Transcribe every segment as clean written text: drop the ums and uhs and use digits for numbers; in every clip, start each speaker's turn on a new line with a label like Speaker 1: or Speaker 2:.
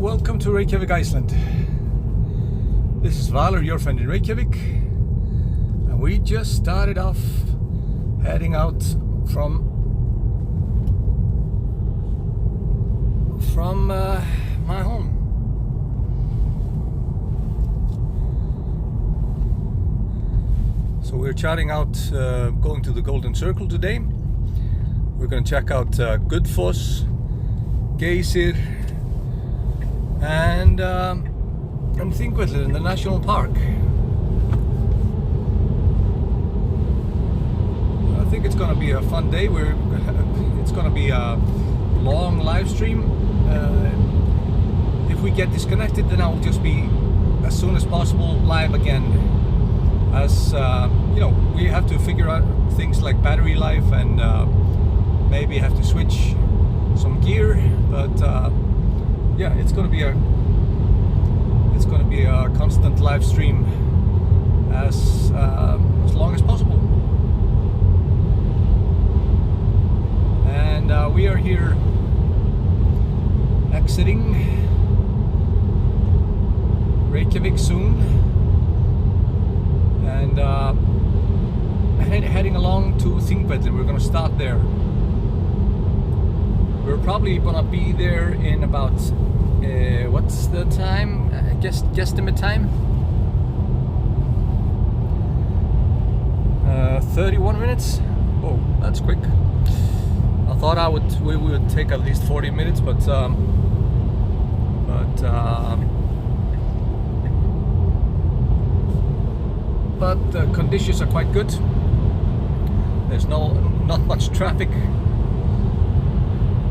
Speaker 1: welcome to Reykjavik Iceland. This is Valur, your friend in Reykjavik, and we just started off heading out from my home. So we're charting out, going to the Golden Circle today. We're going to check out Gullfoss, Geysir, and Þingvellir in the national park. I think it's going to be a fun day. It's going to be a long live stream. If we get disconnected, then I'll just be as soon as possible live again. As you know, we have to figure out things like battery life and maybe have to switch some gear. But yeah, it's going to be a constant live stream as long as possible. And we are here exiting Reykjavik soon, and heading along to Þingvellir. We're going to start there. We're probably going to be there in about what's the time? Guesstimate time? 31 minutes. Oh, that's quick. I thought we would take at least 40 minutes, but the conditions are quite good. There's not much traffic,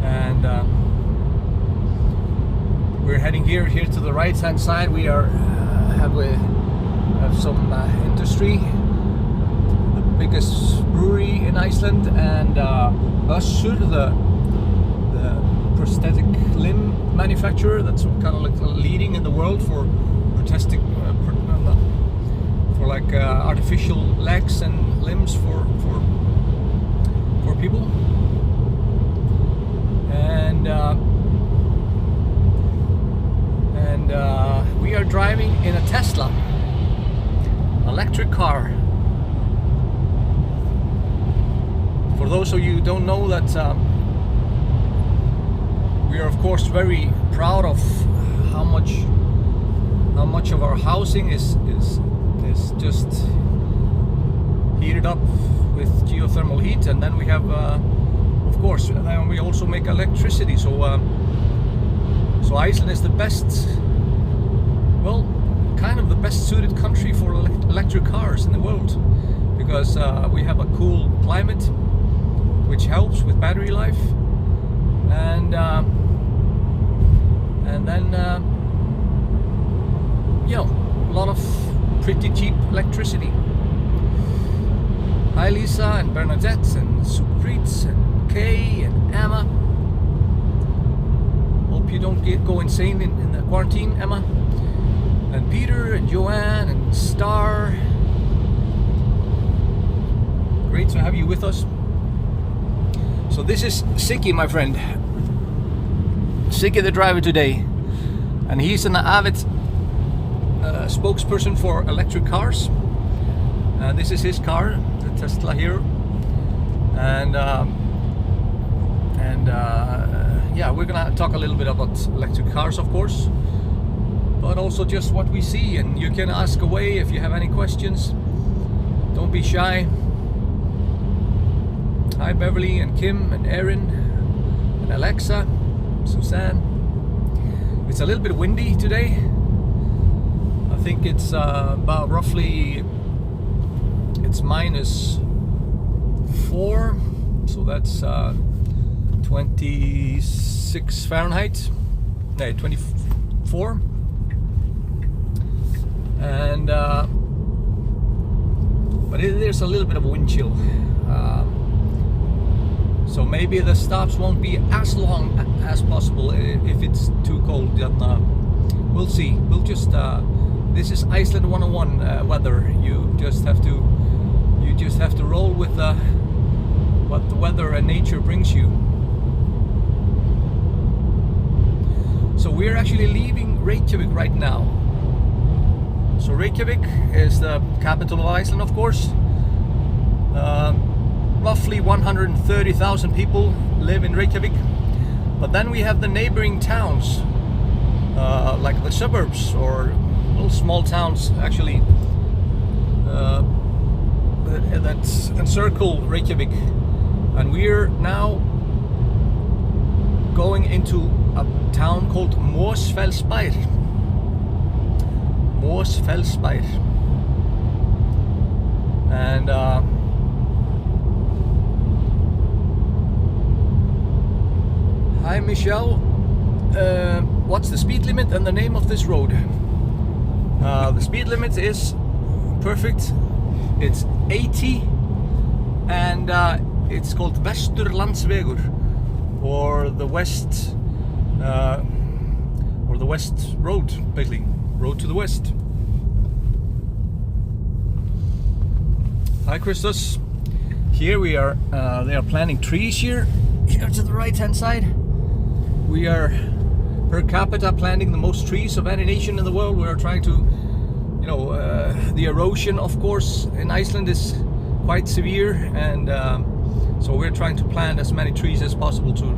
Speaker 1: and we're heading here to the right hand side. We are have some industry, the biggest brewery in Iceland, and Geysir, the prosthetic limb manufacturer that's kind of like leading in the world for artificial legs and limbs for people. And we are driving in a Tesla electric car. For those of you who don't know, that we are of course very proud of how much of our housing is just heated up with geothermal heat, and then we have of course then we also make electricity. So Iceland is the best, well, kind of the best suited country for electric cars in the world, because we have a cool climate which helps with battery life, and then you know, a lot of pretty cheap electricity. Hi Lisa and Bernadette and Supreets and Kay and Emma. Hope you don't go insane in the quarantine, Emma. And Peter and Joanne and Star. Great to have you with us. So this is Siggy, my friend. Siggy the driver today. And he's an avid spokesperson for electric cars. This is his car, the Tesla here. And yeah, we're gonna talk a little bit about electric cars, of course, but also just what we see. And you can ask away if you have any questions. Don't be shy. Hi Beverly and Kim and Erin and Alexa, Suzanne. It's a little bit windy today. I think it's about roughly, it's -4, so that's 26 Fahrenheit, no, 24, and but there's a little bit of wind chill, so maybe the stops won't be as long as possible if it's too cold. Then we'll see. We'll just this is Iceland 101 weather. You just have to roll with what the weather and nature brings you. So we're actually leaving Reykjavik right now. So Reykjavik is the capital of Iceland, of course. Roughly 130,000 people live in Reykjavik. But then we have the neighboring towns, like the suburbs or little small towns actually that encircle Reykjavik. And we're now going into a town called Mosfellsbær. Mosfellsbær. And hi Michelle, what's the speed limit and the name of this road? The speed limit is perfect, it's 80, and it's called Vesturlandsvegur, or the west road, basically, road to the west. Hi Christos, here we are, they are planting trees here to the right hand side. We are per capita planting the most trees of any nation in the world. We are trying to, you know, the erosion of course in Iceland is quite severe, and so we're trying to plant as many trees as possible to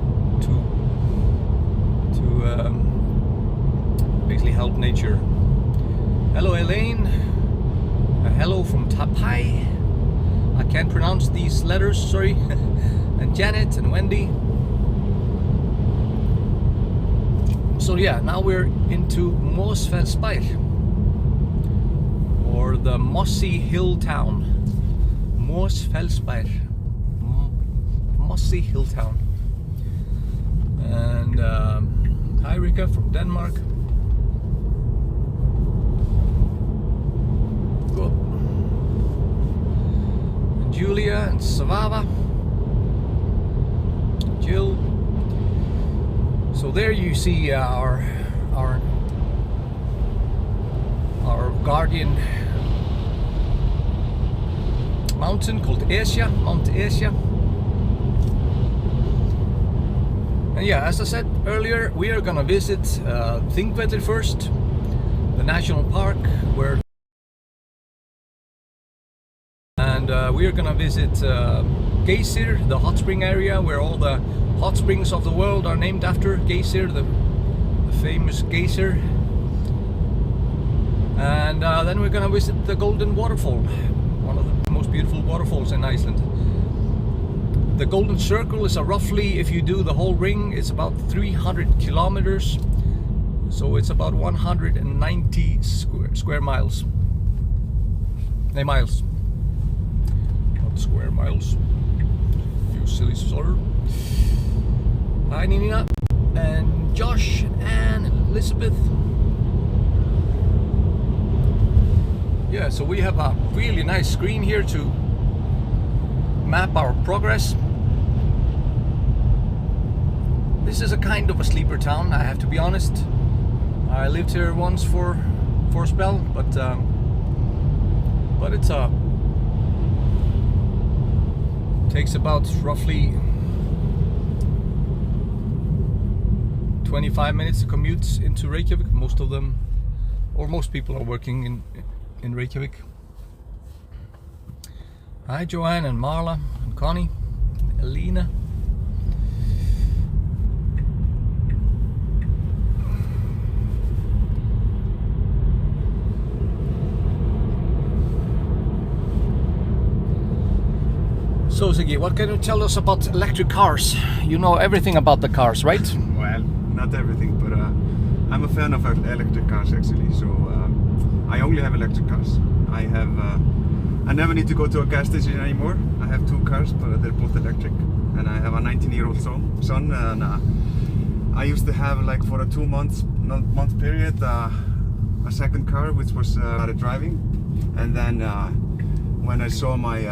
Speaker 1: basically help nature. Hello Elaine, hello from Tapai. I can't pronounce these letters, sorry. And Janet and Wendy. So yeah, now we're into Mosfellsbær, or the mossy hill town. Mosfellsbær, mossy hill town. And hi Rika from Denmark. Cool. And Julia and Savava. Jill. So there you see our guardian mountain called Esja, Mount Esja. And yeah, as I said earlier, we are gonna visit Þingvellir first, the national park, where, and we are gonna visit Geysir, the hot spring area where all the hot springs of the world are named after. Geysir, the famous Geysir. And then we're gonna visit the Golden Waterfall, one of the most beautiful waterfalls in Iceland. The Golden Circle is roughly, if you do the whole ring, it's about 300 kilometers. So it's about 190 square miles. Miles. Not square miles. You silly sort. Hi Nina and Josh and Elizabeth. Yeah, so we have a really nice screen here to map our progress. This is a kind of a sleeper town, I have to be honest. I lived here once for a spell, but it's takes about roughly 25 minutes to commute into Reykjavik. Most of them, or most people, are working in Reykjavik. Hi Joanne and Marla and Connie, and Elena. So Ziggy, what can you tell us about electric cars? You know everything about the cars, right?
Speaker 2: Well, not everything, but I'm a fan of electric cars actually. So I only have electric cars. I never need to go to a gas station anymore. I have 2 cars, but they're both electric, and I have a 19-year-old son. And I used to have, like, for a 2-month period a second car, which was started driving, and then when I saw my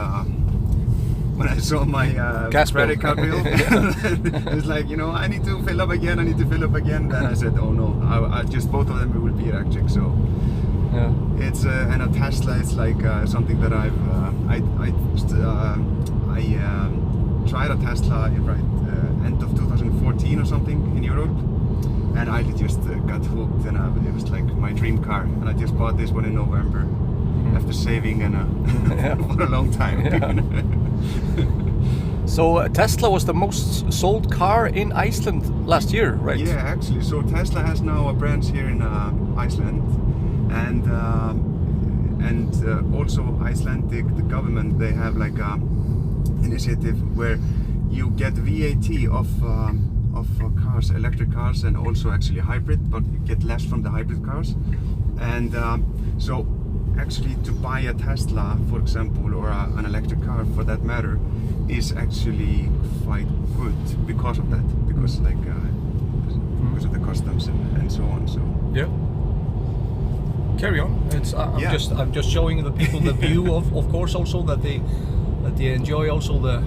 Speaker 1: gas
Speaker 2: credit card bill, it's like, you know, I need to fill up again. Then I said, oh no, I just both of them will be electric. So yeah, it's and a Tesla is like something that I tried a Tesla in end of 2014 or something in Europe, and I just got hooked, and it was like my dream car. And I just bought this one in November after saving for a long time.
Speaker 1: Yeah. So Tesla was the most sold car in Iceland last year, right?
Speaker 2: Yeah, actually. So Tesla has now a branch here in Iceland, and also Icelandic, the government, they have like a initiative where you get VAT of cars, electric cars, and also actually hybrid, but you get less from the hybrid cars. And so actually to buy a Tesla, for example, or an electric car for that matter, is actually quite good because of that, because like because of the customs and so on. So
Speaker 1: yeah. Carry on. I'm just showing the people the view of course, also that they enjoy also the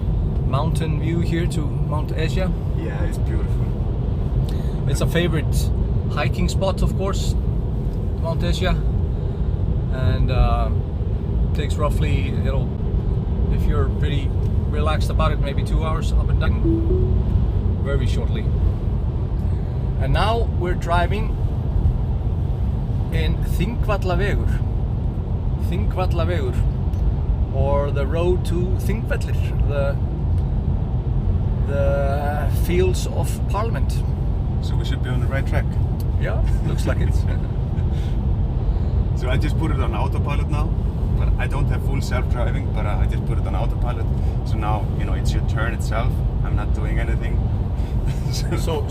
Speaker 1: mountain view here to Mount Esja.
Speaker 2: Yeah, it's beautiful.
Speaker 1: It's a favorite hiking spot, of course, Mount Esja, and takes roughly, if you're pretty relaxed about it, maybe 2 hours up and down very shortly. And now we're driving in Þingvellir, or the road to Þingvellir, the fields of Parliament.
Speaker 2: So we should be on the right track.
Speaker 1: Yeah, looks like it.
Speaker 2: So I just put it on autopilot now, but I don't have full self-driving, but I just put it on autopilot. So now, it should turn itself. I'm not doing anything.
Speaker 1: so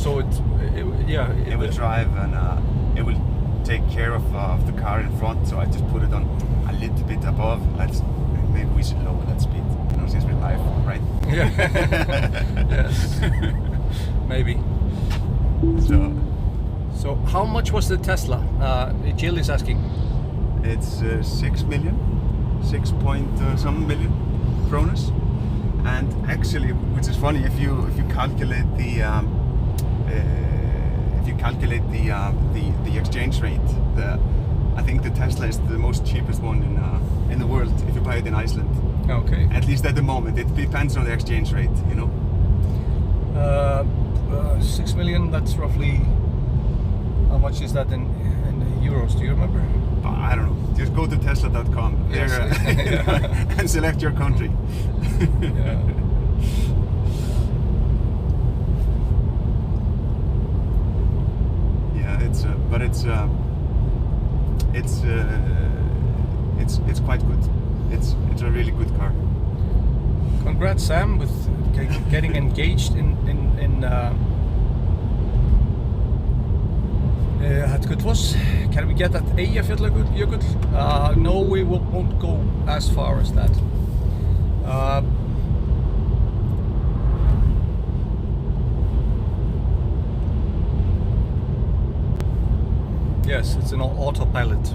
Speaker 1: it
Speaker 2: will drive, and it will take care of the car in front. So I just put it on a little bit above. Maybe we should lower that speed, since we're live, right?
Speaker 1: Yeah. Yes. Maybe. So how much was the Tesla? Jill is asking.
Speaker 2: It's 6 million, 6 point some million kroners, and actually, which is funny, if you calculate the exchange rate, I think the Tesla is the most cheapest one in the world if you buy it in Iceland.
Speaker 1: Okay.
Speaker 2: At least at the moment, it depends on the exchange rate,
Speaker 1: 6 million. That's roughly, how much is that in euros? Do you remember?
Speaker 2: I don't know. Just go to tesla.com
Speaker 1: yes.
Speaker 2: and select your country.
Speaker 1: Yeah.
Speaker 2: Yeah, it's quite good. It's a really good car.
Speaker 1: Congrats, Sam, with getting engaged in at Gullfoss. Can we get at Eyjafjallajökull? No, we won't go as far as that. Yes, it's an autopilot.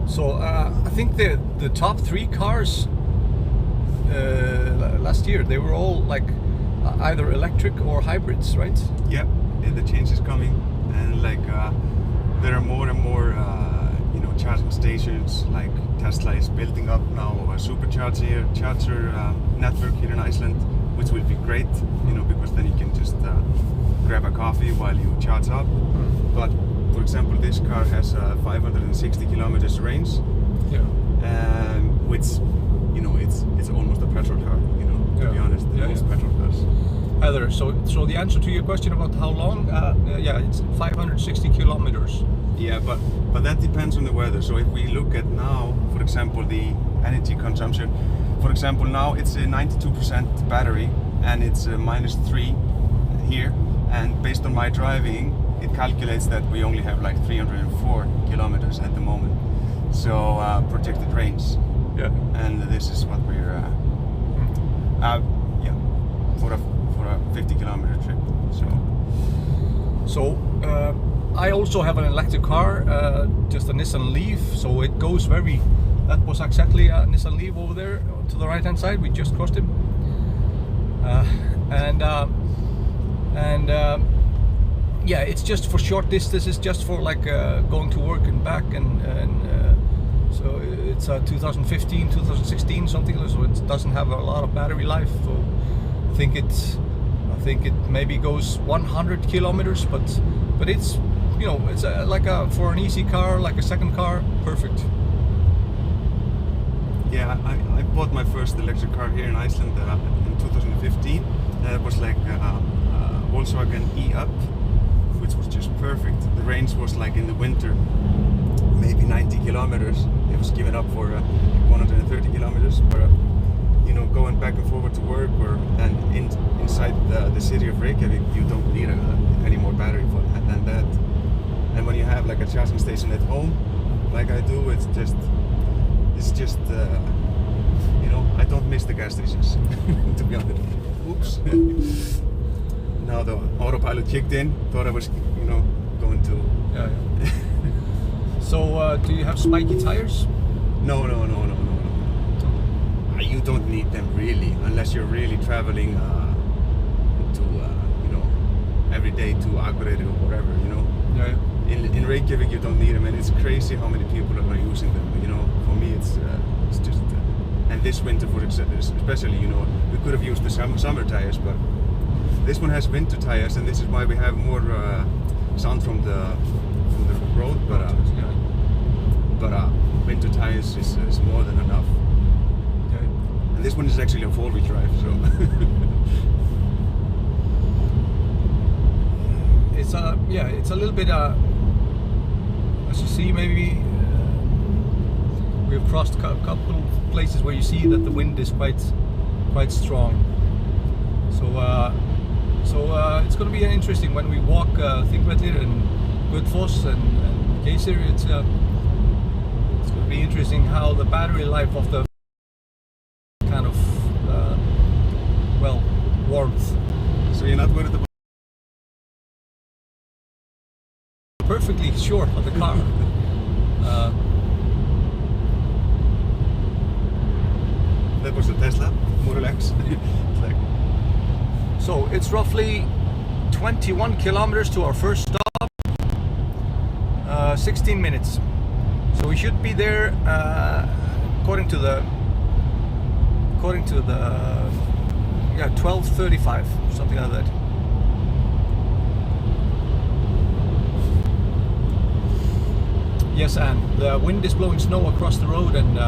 Speaker 1: So I think the top 3 cars last year, they were all like either electric or hybrids, right?
Speaker 2: Yeah, the change is coming, and there are more and more charging stations. Like Tesla is building up now a supercharger network here in Iceland, which will be great, because then you can just grab a coffee while you charge up. But for example, this car has 560 kilometers range, which it's almost a petrol car, to be honest. Most petrol cars.
Speaker 1: Heather, so the answer to your question about how long, it's 560 kilometers.
Speaker 2: Yeah, but that depends on the weather. So if we look at now, for example, the energy consumption, for example, now it's a 92% battery, and it's -3 here, and based on my driving, it calculates that we only have like 304 kilometers at the moment. So projected range.
Speaker 1: Yeah.
Speaker 2: And this is what we're for a 50 kilometer trip.
Speaker 1: So I also have an electric car, just a Nissan Leaf. So it goes that was exactly a Nissan Leaf over there to the right hand side. We just crossed him. Yeah, it's just for short distances, just for going to work and back, and so it's a 2015, 2016 something, so it doesn't have a lot of battery life. So I think it maybe goes 100 kilometers, but it's, you know, it's like for an easy car, like a second car, perfect.
Speaker 2: Yeah, I bought my first electric car here in Iceland in 2015. It was like Volkswagen E-Up, which was just perfect. The range was like in the winter, maybe 90 kilometers. It was given up for 130 kilometers. But you know, going back and forward to work, and inside the city of Reykjavik, you don't need any more battery for than that. And when you have like a charging station at home, like I do, it's just you know, I don't miss the gas stations, to be honest. Oops. Now the autopilot kicked in. Thought I was, you know, going to.
Speaker 1: Yeah. So, do you have spiky tires?
Speaker 2: No. You don't need them really, unless you're really traveling to, you know, every day to Akureyri or whatever, you know.
Speaker 1: Yeah.
Speaker 2: In Reykjavik you don't need them, and it's crazy how many people are using them. You know, for me it's just, and this winter for especially, you know, we could have used the summer tires, but this one has winter tires, and this is why we have more sound from the road. But winter tires is more than enough.
Speaker 1: Okay.
Speaker 2: And this one is actually a 4-wheel drive, so.
Speaker 1: It's a little bit, as you see, maybe we've crossed a couple of places where you see that the wind is quite strong. So it's going to be interesting when we walk Þingvellir and Gullfoss and Geysir. It's going to be interesting how the battery life of the kind of warmth.
Speaker 2: So you're not worried about.
Speaker 1: Perfectly short of the car.
Speaker 2: That was the Tesla, more relaxed.
Speaker 1: So it's roughly 21 kilometers to our first stop. 16 minutes. So we should be there according to the 12:35, something like that. Yes, and the wind is blowing snow across the road, and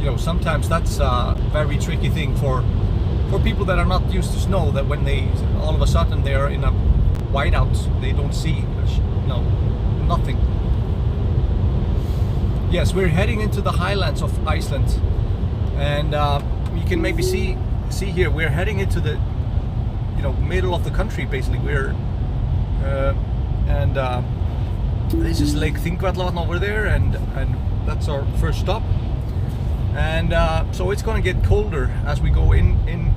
Speaker 1: you know, sometimes that's a very tricky thing for people that are not used to snow. That when they all of a sudden they are in a whiteout, they don't see, you know, nothing. Yes, we're heading into the highlands of Iceland, and you can maybe see here we're heading into the, you know, middle of the country basically. We're this is Lake Þingvellir over there, and that's our first stop. And so it's going to get colder as we go in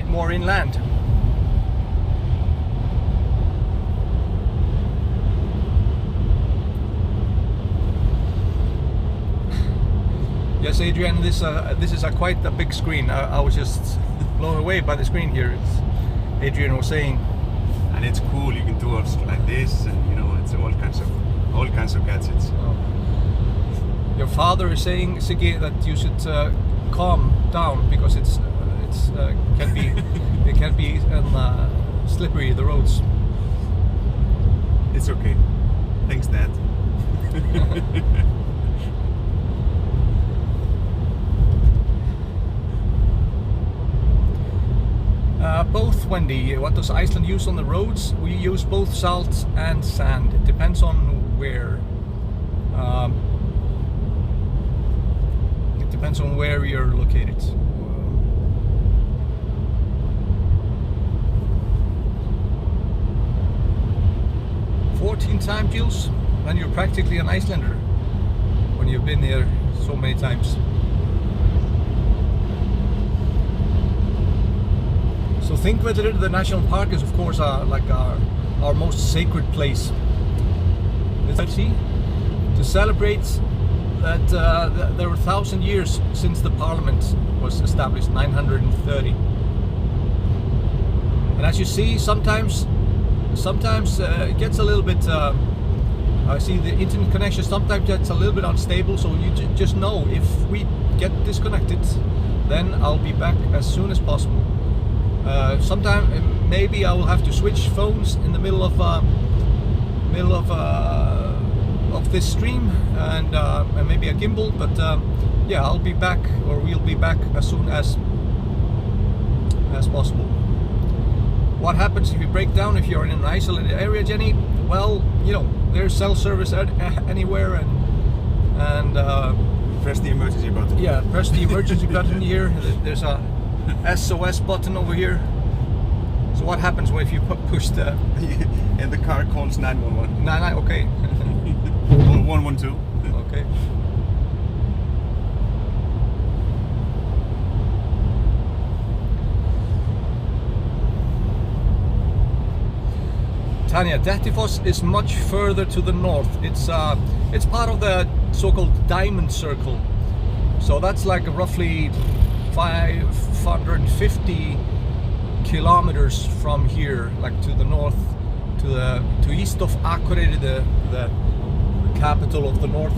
Speaker 1: more inland. Yes, Adrian, this is quite a big screen. I was just blown away by the screen here. Adrian was saying.
Speaker 2: And it's cool. You can do it like this, and you know, it's all kinds of gadgets.
Speaker 1: Oh. Your father is saying, Siggy, that you should calm down because it can be slippery, the roads.
Speaker 2: It's okay. Thanks, Dad.
Speaker 1: Both, Wendy. What does Iceland use on the roads? We use both salt and sand. It depends on where. It depends on where you're located. 14 time, Jules, then you're practically an Icelander when you've been here so many times. So Þingvellir, the national park, is of course like our most sacred place. Let's see, to celebrate that there were 1,000 years since the parliament was established, 930. And as you see, sometimes it gets a little bit, I see the internet connection sometimes gets a little bit unstable, so you just know if we get disconnected, then I'll be back as soon as possible. Sometime maybe I will have to switch phones in the middle of this stream, and maybe a gimbal, but yeah, I'll be back, or we'll be back as soon as possible. What happens if you break down if you're in an isolated area, Jenny? Well, you know, there's cell service anywhere, and
Speaker 2: press the emergency button.
Speaker 1: Yeah, press the emergency button here. There's a SOS button over here. So what happens if you push the...
Speaker 2: And the car calls 911.
Speaker 1: Okay.
Speaker 2: Or 112.
Speaker 1: Okay. Tanya, Dettifoss is much further to the north. It's part of the so-called Diamond Circle. So that's like roughly 550 kilometers from here, like to the north, to east of Akureyri, the capital of the north.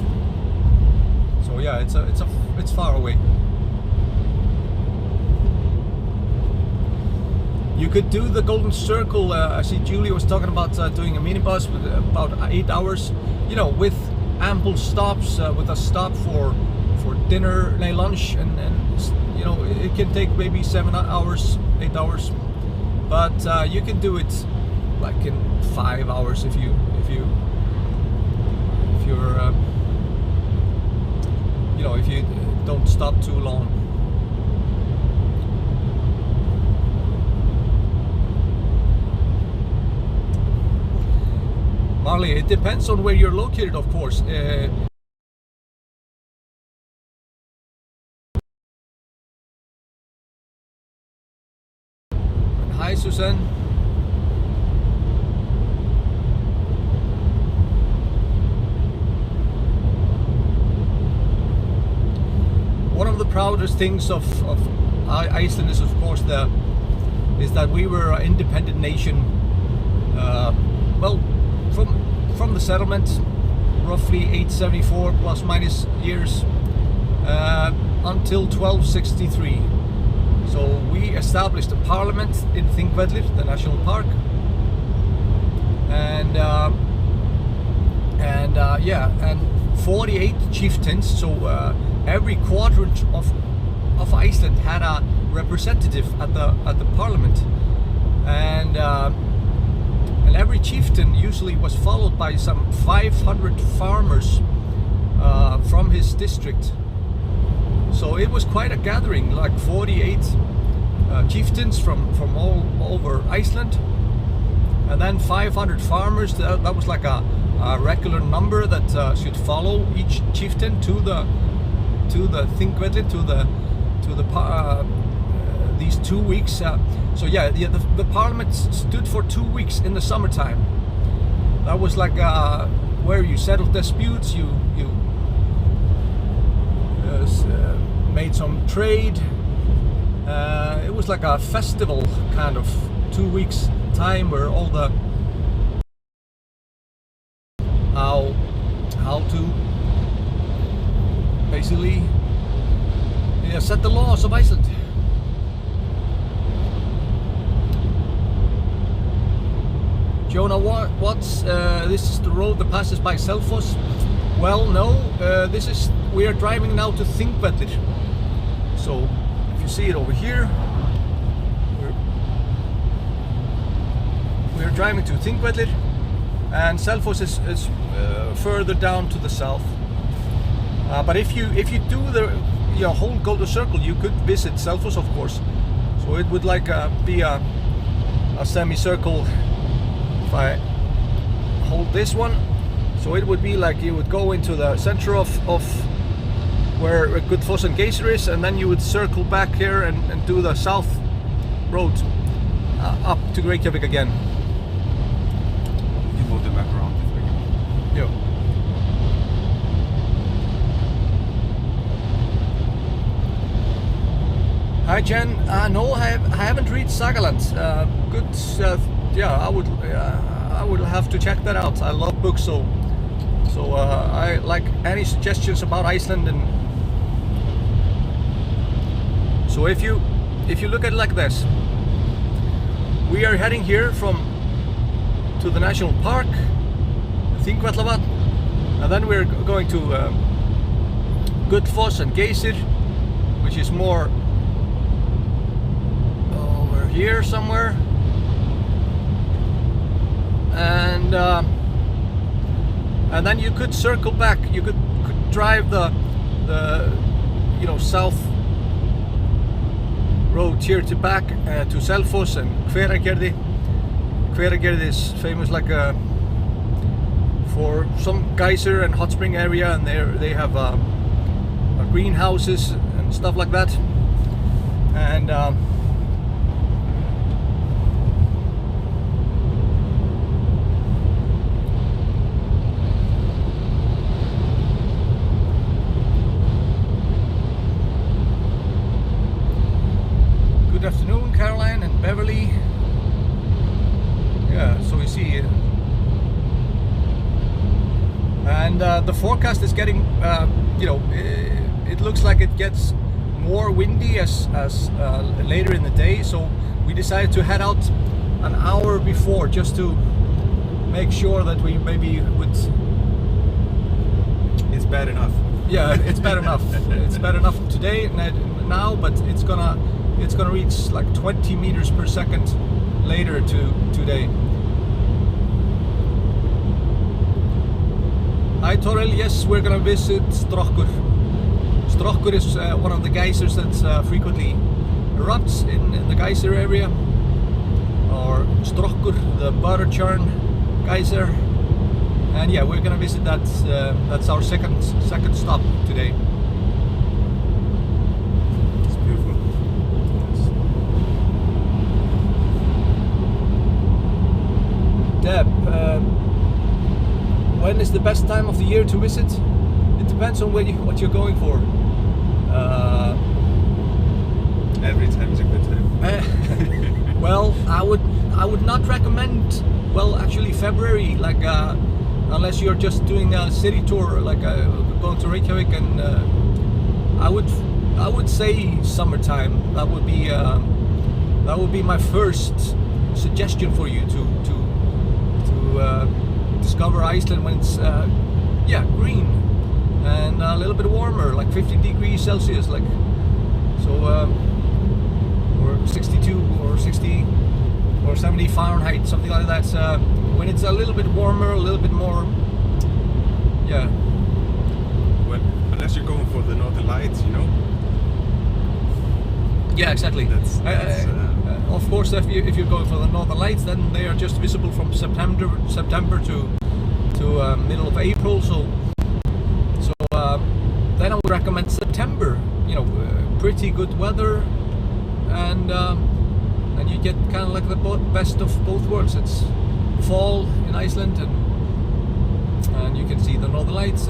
Speaker 1: So yeah, it's far away. You could do the Golden Circle. I see Julie was talking about doing a minibus with about 8 hours, you know, with ample stops, with a stop for dinner, lunch, and you know, it can take maybe 7 hours, 8 hours, but you can do it like in 5 hours if you're you know, if you don't stop too long. Marley, it depends on where you're located, of course. Hi, Susan. One of the proudest things of Iceland is, of course, is that we were an independent nation. Well, from the settlement, roughly 874 plus minus years, until 1263. So we established a parliament in Þingvellir, the national park, and yeah, and 48 chieftains. So every quadrant of Iceland had a representative at the parliament, and every chieftain usually was followed by some 500 farmers from his district. So it was quite a gathering, like 48 chieftains from all over Iceland, and then 500 farmers. That was like a regular number that should follow each chieftain to the Þingvellir, to the these 2 weeks. So yeah, the parliament stood for 2 weeks in the summertime. That was like where you settled disputes, you made some trade. It was like a festival kind of 2 weeks time, where all the how to basically set the laws of Iceland. Jonah, what's this is the road that passes by Selfoss? Well, no, we are driving now to Þingvellir. So if you see it over here, we're driving to Þingvellir, and Selfoss is further down to the south. But if you do the whole Golden Circle, you could visit Selfoss, of course. So it would like be a semicircle. If I hold this one, so it would be like you would go into the center of where Gullfoss and Geysir is, and then you would circle back here and do the south road up to Reykjavik again.
Speaker 2: You move the map around.
Speaker 1: Yeah. Hi Jen, no, I haven't read Sagaland. Good. Yeah, I would have to check that out. I love books, so I like any suggestions about Iceland. And so if you look at it like this, we are heading here to the national park, Þingvellir, and then we're going to Gullfoss and Geysir, which is more over here somewhere, and then you could circle back. You could drive the south road here to back to Selfoss and Hveragerði. Hveragerði is famous for some geyser and hot spring area, and they have greenhouses and stuff like that. And good afternoon, Caroline and Beverly. Yeah, so we see, and the forecast is getting, it looks like it gets more windy as later in the day. So we decided to head out an hour before, just to make sure that we maybe would.
Speaker 2: It's bad enough.
Speaker 1: Yeah, it's bad enough. It's bad enough today now, but it's gonna reach like 20 meters per second later today. Hi Toril, yes, we're gonna visit Strokkur. Strokkur is one of the geysers that frequently erupts in the Geysir area, or Strokkur, the Butterchurn geyser, and yeah, we're gonna visit that. That's our second stop today.
Speaker 2: It's beautiful.
Speaker 1: Deb, when is the best time of the year to visit? It depends on what you're going for.
Speaker 2: Every time is a good time.
Speaker 1: Well, I would not recommend. Well, actually, February, unless you're just doing a city tour, going to Reykjavik, and I would say summertime. That would be my first suggestion for you to discover Iceland when it's green and a little bit warmer, like 50 degrees Celsius, or 62 or 60 or 70 Fahrenheit, something like that. When it's a little bit warmer, a little bit more, yeah.
Speaker 2: Well, unless you're going for the Northern Lights,
Speaker 1: Yeah, exactly.
Speaker 2: That's
Speaker 1: of course, if you're going for the Northern Lights, then they are just visible from September to middle of April. So then I would recommend September. Pretty good weather, and you get kind of like the best of both worlds. It's fall in Iceland, and you can see the Northern Lights.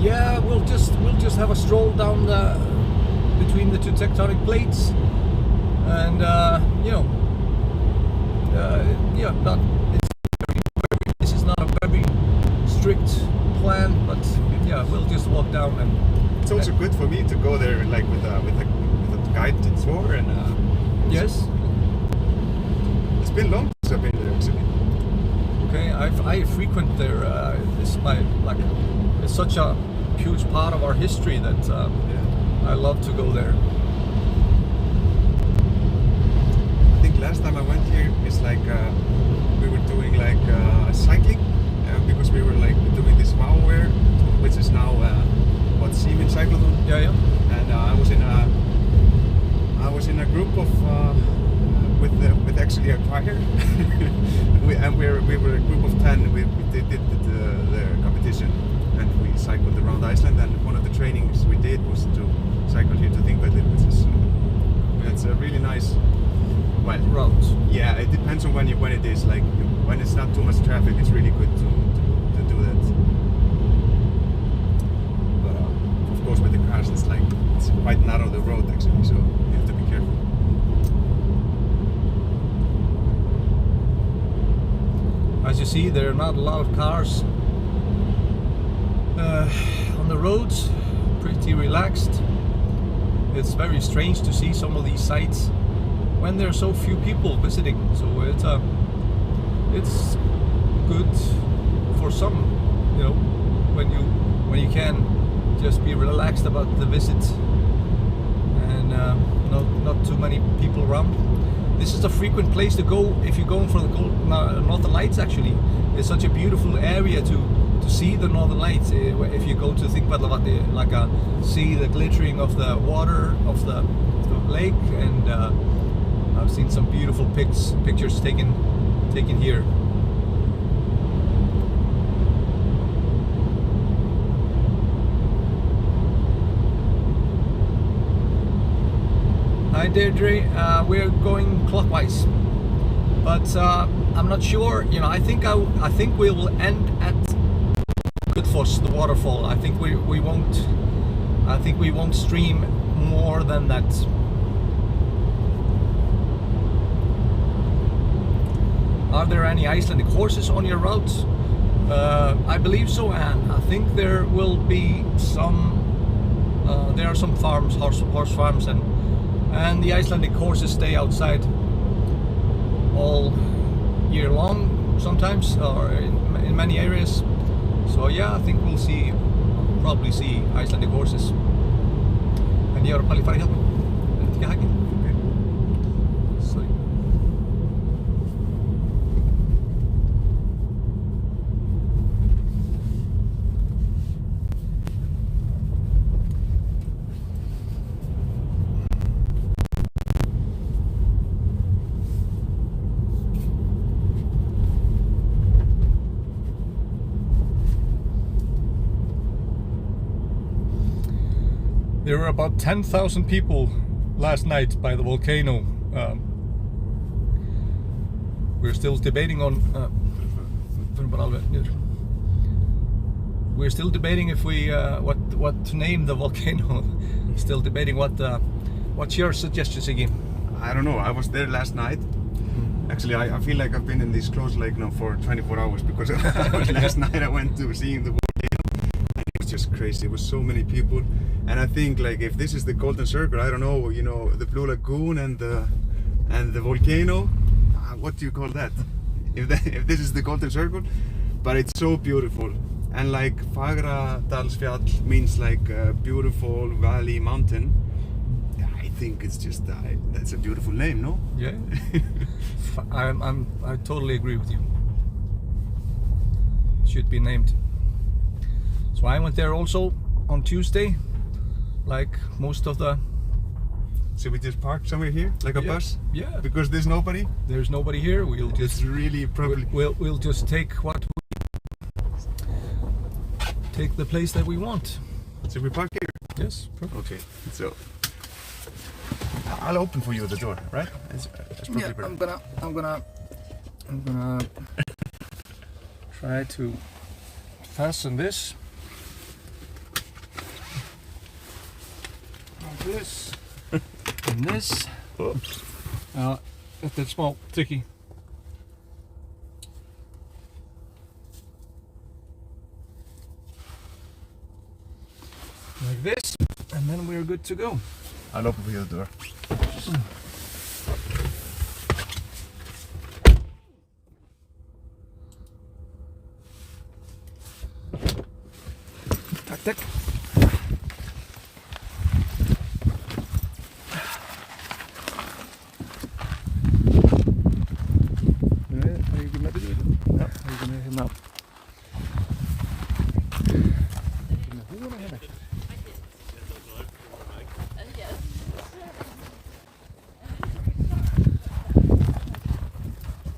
Speaker 1: Yeah, we'll just have a stroll down between the two tectonic plates, and this is not a very strict plan, but yeah, we'll just walk down. And
Speaker 2: it's also good for me to go there with a guided tour, and
Speaker 1: yes,
Speaker 2: it's been long since I've been there actually.
Speaker 1: Okay, I frequent there. It's it's such a huge part of our history that I love to go there.
Speaker 2: I think last time I went here, it's we were doing cycling, because we were doing this malware, which is now Siemens Cyclotron.
Speaker 1: Yeah.
Speaker 2: And I was in a group of with actually a choir. we were a group of 10. We did the competition, and we cycled around Iceland. And one of the trainings we did was to cycle here to Þingvellir, which is it's a really nice
Speaker 1: route.
Speaker 2: Yeah, it depends on when it is. When it's not too much traffic, it's really good to do that. But of course, with the cars, it's quite narrow the road actually, so you have to be careful.
Speaker 1: As you see, there are not a lot of cars on the roads, pretty relaxed. It's very strange to see some of these sites when there are so few people visiting, so it's good for some, you know, when you can just be relaxed about the visit and not too many people around. This is a frequent place to go if you're going for the Northern Lights. Actually, it's such a beautiful area to see the Northern Lights. If you go to Þingvellir, like see the glittering of the water of the lake, and I've seen some beautiful pictures taken here. Hi Deirdre, we're going clockwise, but I'm not sure. You know, I think we will end at Gullfoss, the waterfall. I think we won't. I think we won't stream more than that. Are there any Icelandic horses on your route? I believe so, and I think there will be some. There are some farms, horse farms, and the Icelandic horses stay outside all year long, sometimes, or in many areas. So yeah, I think we'll probably see Icelandic horses. En ég var að pæla í fara hérna. Er þetta ekki hæginn? Okay. Sorry. There were about 10,000 people last night by the volcano. We're still debating on. We're still debating if we what to name the volcano. Still debating what's your suggestion, Siggy?
Speaker 2: I don't know. I was there last night. Actually, I feel like I've been in this closed lake now for 24 hours because last night I went to seeing the volcano and it was just crazy. It was so many people. And I think, like, if this is the golden circle, I don't know, you know, the blue lagoon and the volcano, what do you call that? If this is the golden circle, but it's so beautiful. And like Fagradalsfjall means like a beautiful valley mountain. I think it's just that's a beautiful name, no?
Speaker 1: Yeah. I totally agree with you. Should be named. So I went there also on Tuesday. Like most of the.
Speaker 2: So we just park somewhere here, like a bus?
Speaker 1: Yeah.
Speaker 2: Because there's nobody?
Speaker 1: There's nobody here. We'll just.
Speaker 2: It's really probably.
Speaker 1: We'll just take take the place that we want.
Speaker 2: So we park here?
Speaker 1: Yes. Perfect.
Speaker 2: Okay. So I'll open for you the door, right? That's probably
Speaker 1: yeah.
Speaker 2: better.
Speaker 1: I'm gonna try to fasten this. This and this. That's small, tricky. Like this, and then we're good to go.
Speaker 2: I'll open for you the door.
Speaker 1: Tack.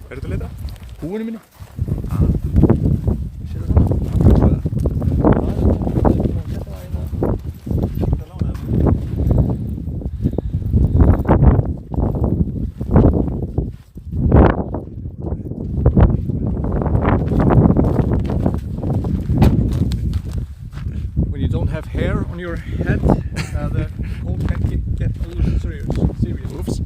Speaker 2: Er þetta að leita?
Speaker 1: Húinu minni.
Speaker 2: Sérðu það?
Speaker 1: When you don't have hair on your head, the cold get a little serious.
Speaker 2: Oops.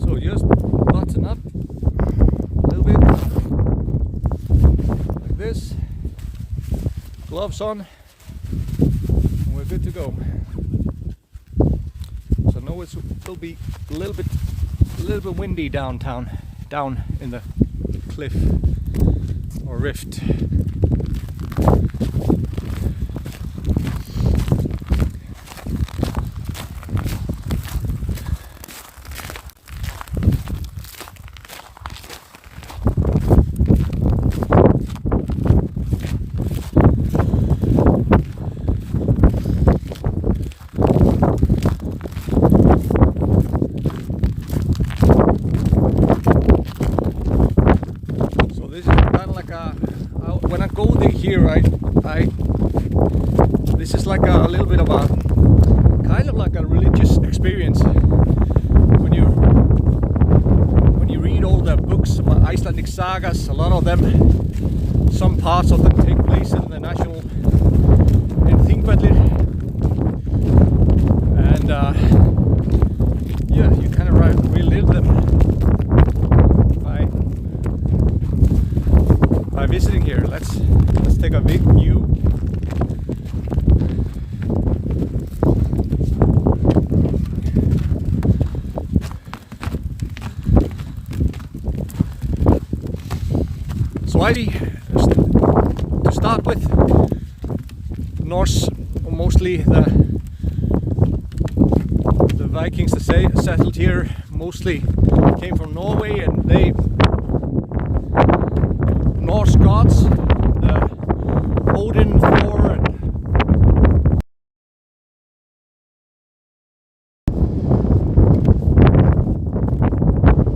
Speaker 1: So just button up a little bit like this, gloves on, and we're good to go. So now it will be a little bit windy downtown, down in the cliff or rift. When I go here, this is like a little bit of a kind of like a religious experience. When you read all the books about Icelandic sagas, a lot of them, some parts of them take place in the national in Þingvellir, and yeah, you kind of relive them by visiting here. Let's take a big view. So to start with, Norse, mostly the Vikings that settled here mostly came from Norway, and they Norse gods, Odin, Thor, and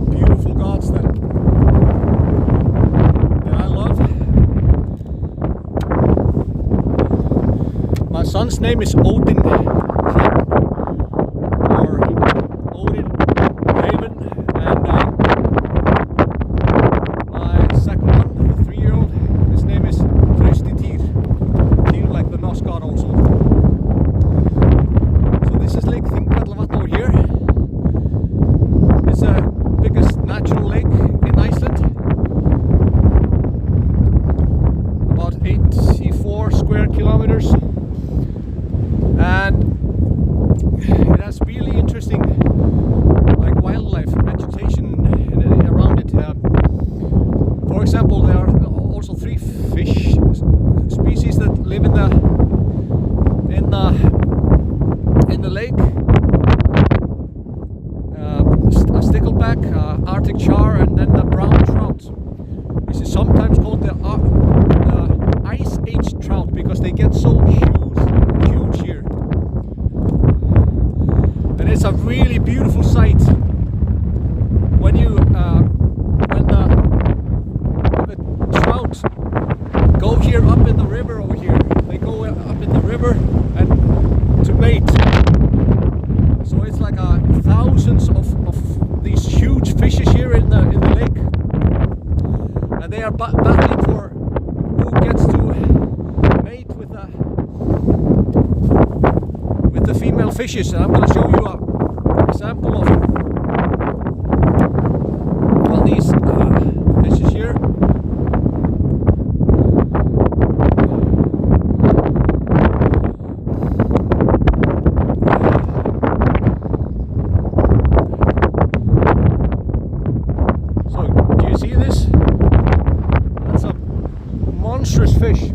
Speaker 1: beautiful gods that I love. My son's name is Odin, or Odin Raven, and my second one, the 3-year-old, his name is Tyr, like the Norse god also. So this is Lake Þingvellir over here. It's the biggest natural lake in Iceland. About 84 square kilometers. And it has really interesting like wildlife vegetation around it. For example, there are also 3 fish species that live in the lake. A stickleback, Arctic char, and then the brown trout. This is sometimes called the ice age trout because they get so huge here. And it's a really beautiful sight when you when the trout go here up in the river over here. They go up in the river and to mate. So it's like thousands of these huge fishes here in the lake, and they are battling for who gets to mate with the female fishes. And I'm going to show you an example of these fishes here. So, do you see this? That's a monstrous fish.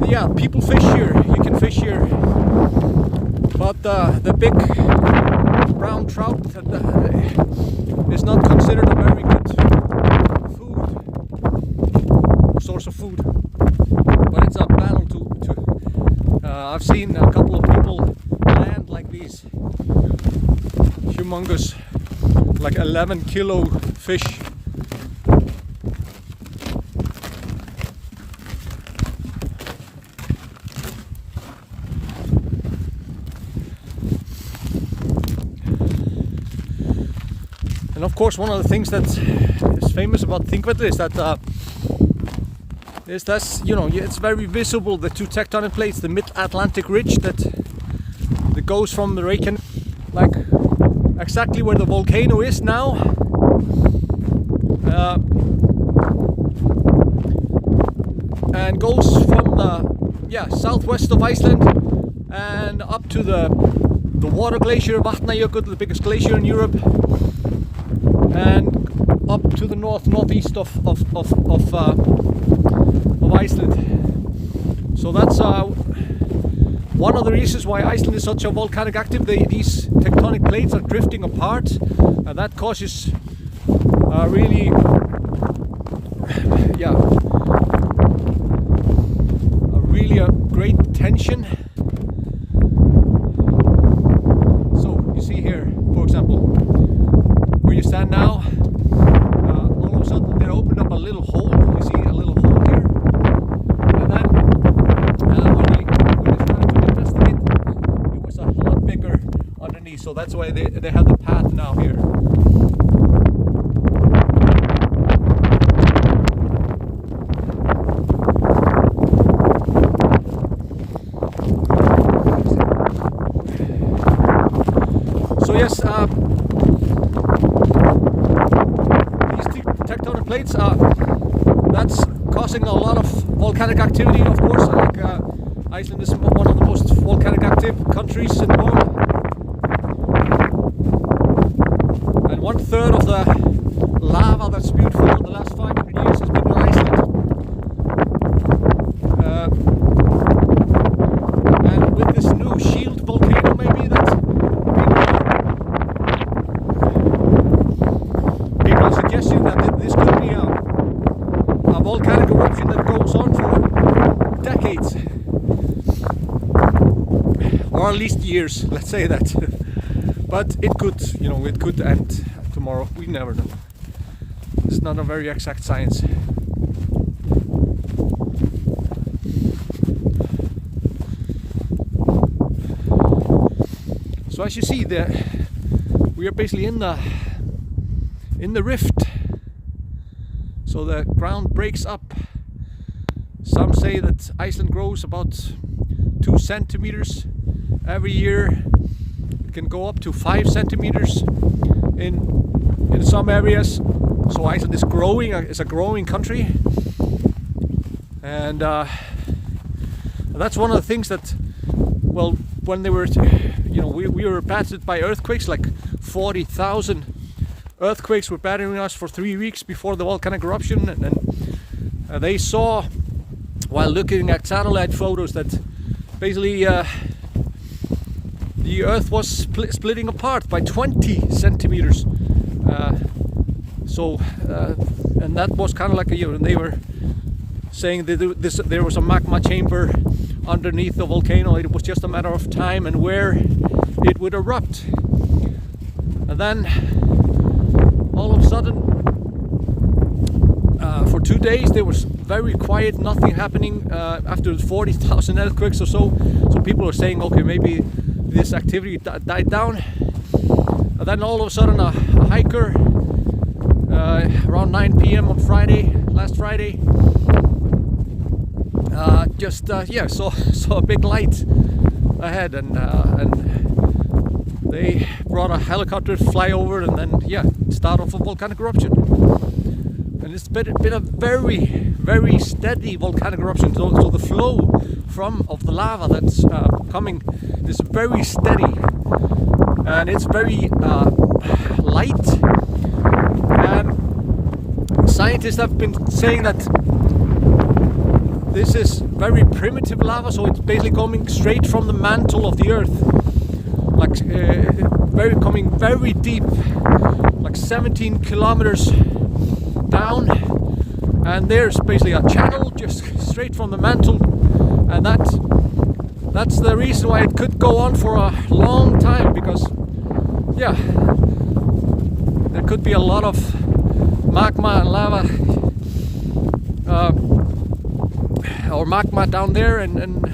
Speaker 1: Yeah, people fish here. You can fish here, but the big brown trout is not considered a very good source of food. But it's a battle to I've seen a couple of people land like these humongous, like 11 kilo fish. And of course, one of the things that is famous about Þingvellir is that it's very visible, the two tectonic plates, the mid-Atlantic ridge that goes from the Reykjavik, like exactly where the volcano is now. And goes from the southwest of Iceland and up to the water glacier, Vatnajökull, the biggest glacier in Europe, and up to the northeast of Iceland. So that's one of the reasons why Iceland is such a volcanic active. These tectonic plates are drifting apart, and that causes really a great tension. So you see here, for example, where you stand now, all of a sudden they opened up a little hole. You see a little hole here, and then when they started to investigate, it was a lot bigger underneath. So that's why they have the path now here. So yes, these tectonic plates, that's causing a lot of volcanic activity, of course. Like Iceland is one of the most volcanic active countries in the world. And 1/3 of the lava that's spewed for the last 500 years has been in Iceland. And with this new shield volcano, maybe that people are suggesting that this could be a volcanic eruption that goes on for decades, or at least years. Let's say that. But it could end tomorrow. We never know. It's not a very exact science. So as you see, we are basically in the rift. So the ground breaks up. Some say that Iceland grows about 2 centimeters every year. It can go up to 5 centimeters in some areas. So Iceland is growing. It's a growing country, and that's one of the things that, well, when they were, we were battered by earthquakes, like 40,000 earthquakes were battering us for 3 weeks before the volcanic eruption, and they saw, while looking at satellite photos, that basically the earth was splitting apart by 20 centimeters. And that was kind of like and they were saying that there was a magma chamber underneath the volcano. It was just a matter of time and where it would erupt. And then all of a sudden, for 2 days there was very quiet, nothing happening after 40,000 earthquakes or so. So people were saying, okay, maybe this activity died down. And then all of a sudden a hiker around 9 p.m. on last Friday, saw a big light ahead, and they brought a helicopter to fly over and then start off a volcanic eruption. And it's been a very, very steady volcanic eruption. So the flow of the lava that's coming is very steady, and it's very light. And scientists have been saying that this is very primitive lava, so it's basically coming straight from the mantle of the earth, like coming very deep, like 17 kilometers down, and there's basically a channel just straight from the mantle, and that's the reason why it could go on for a long time, because yeah, there could be a lot of magma and lava or magma down there, and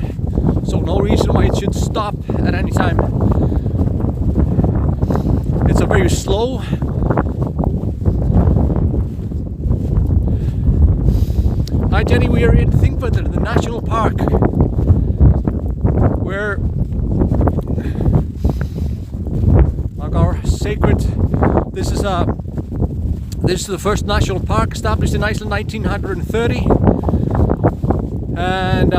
Speaker 1: so no reason why it should stop at any time. It's a very slow Hi Jenny, we are in Þingvellir, the national park, where like our sacred, this is the first national park established in Iceland 1930, and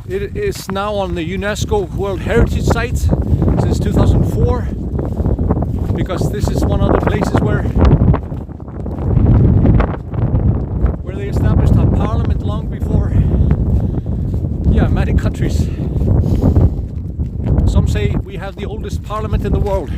Speaker 1: it is now on the UNESCO World Heritage Site since 2004, because this is one of the places where they established a parliament long before, yeah, many countries. Some say we have the oldest parliament in the world.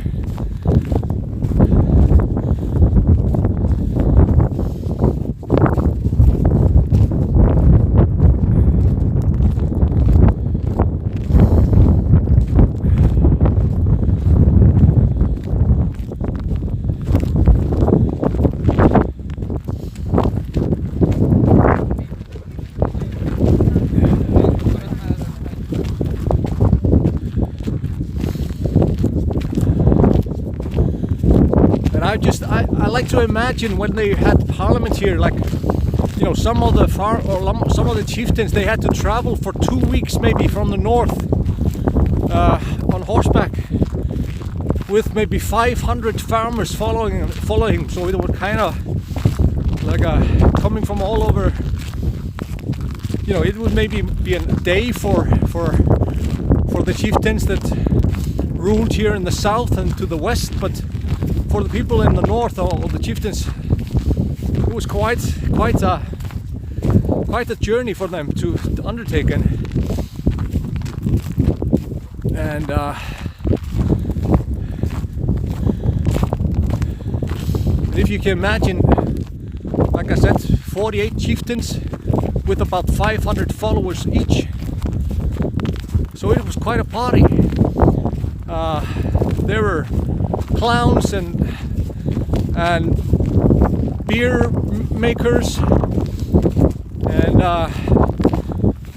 Speaker 1: I like to imagine when they had parliament here, like, you know, some of the chieftains, they had to travel for 2 weeks maybe from the north on horseback with maybe 500 farmers following, so it would kind of like coming from all over, you know, it would maybe be a day for the chieftains that ruled here in the south and to the west, but for the people in the north, or the chieftains, it was quite a journey for them to undertake, and if you can imagine, like I said, 48 chieftains with about 500 followers each, so it was quite a party. There were clowns and beer makers, and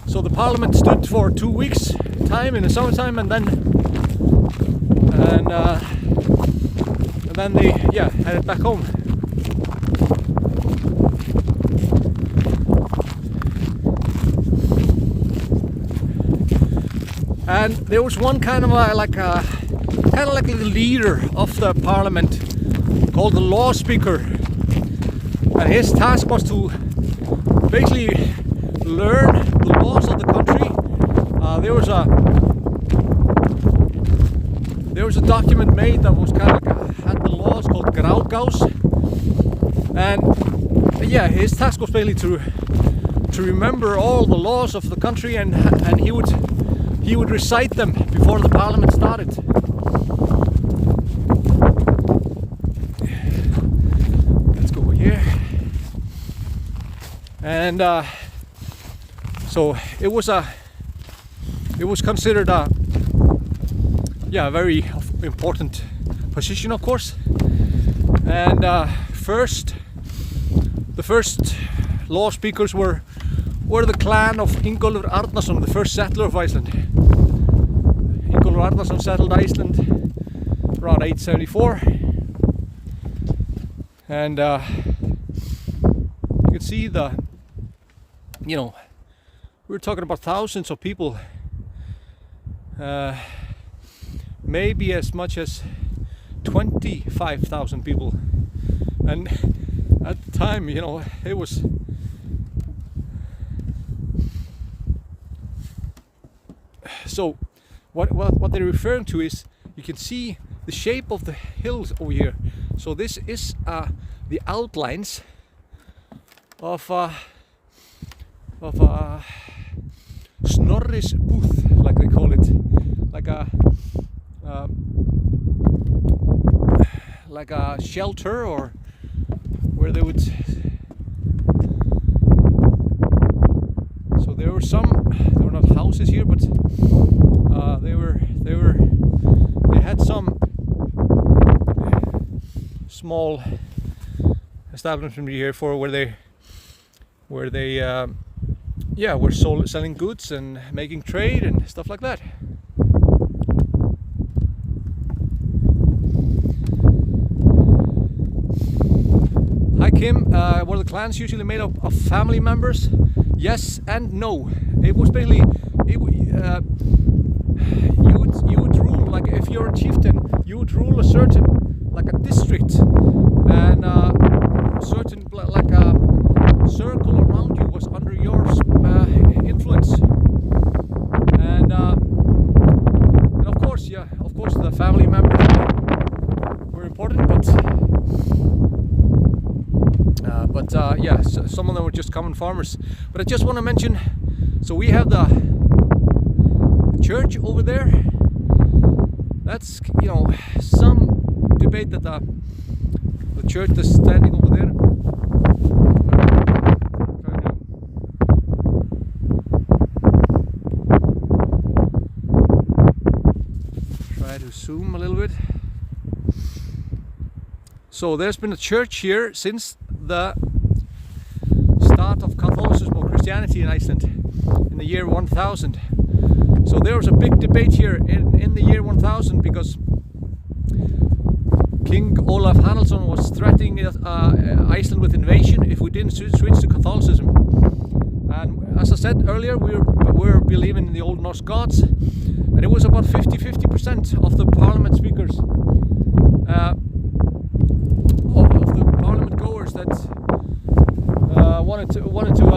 Speaker 1: so the parliament stood for 2 weeks time in the summertime, and then they headed back home. And there was one kind of like the leader of the parliament, called the law speaker, and his task was to basically learn the laws of the country. There was a document made that was kind of like had the laws called Grágás, and yeah, his task was basically to remember all the laws of the country, and he would recite them before the parliament started. And so it was considered a very important position, of course. And the first law speakers were the clan of Ingólfur Arnarson, the first settler of Iceland. Ingólfur Arnarson settled Iceland around 874, and you can see we're talking about thousands of people, maybe as much as 25,000 people, and at the time, it was so what they're referring to is, you can see the shape of the hills over here. So this is the outlines of Snorris booth, like they call it, like a shelter, or where they would. So there were not houses here, but they had some small establishment here for where they were selling goods and making trade and stuff like that. Hi Kim, were the clans usually made up of family members? Yes and no. It was basically you would rule, like if you're a chieftain, you would rule a certain, like a district, and certain like a circle around you was under your influence, and of course, the family members were important, but some of them were just common farmers. But I just want to mention, so we have the church over there. That's, some debate that the church that's standing over there. Try to zoom a little bit. So there's been a church here since the start of Catholicism or Christianity in Iceland in the year 1000. So there was a big debate here in the year 1000 because King Olaf Haraldsson was threatening Iceland with invasion if we didn't switch to Catholicism. And as I said earlier, we were believing in the Old Norse gods, and it was about 50% of the parliament speakers, of the parliament goers that wanted to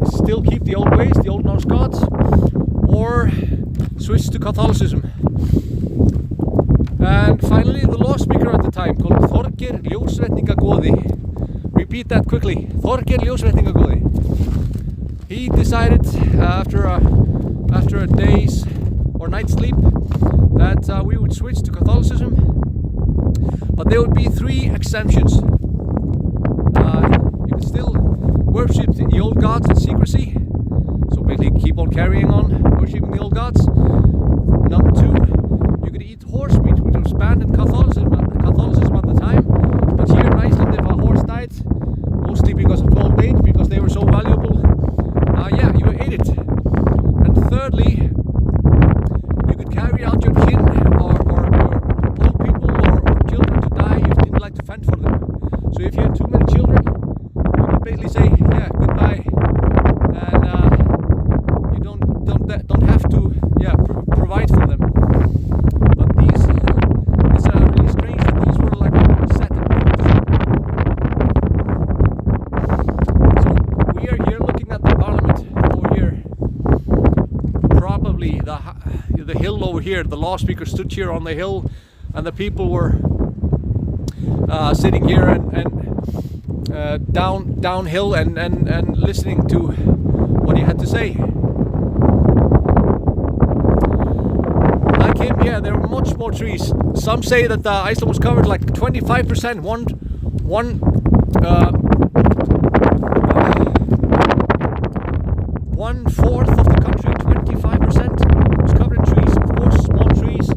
Speaker 1: still keep the old ways, the Old Norse gods, or switch to Catholicism. And finally, the law speaker at the time, called Þorgeir Ljósvetningagoði, repeat that quickly, Þorgeir Ljósvetningagoði, he decided after a day's or night's sleep that we would switch to Catholicism, but there would be 3 exemptions. You could still worship the old gods in secrecy, so basically keep on carrying on worshipping the old gods. Number 2, you could eat horse meat, which was banned in Catholicism at the time. But here in Iceland, if a horse died, mostly because of old age, because they were so valuable, you ate it. And thirdly, you could carry out your kin or your old people or children to die if you didn't like to fend for them. So if you had too many children, you could basically say, goodbye, and you don't have to provide for them. But it's really strange that these were like set rules. So we are here looking at the parliament over here. Probably the hill over here. The law speaker stood here on the hill, and the people were sitting here and downhill and listening to what he had to say. Yeah, there are much more trees. Some say that Iceland was covered like 25%. One fourth of the country, 25% was covered in trees. Of course, small trees.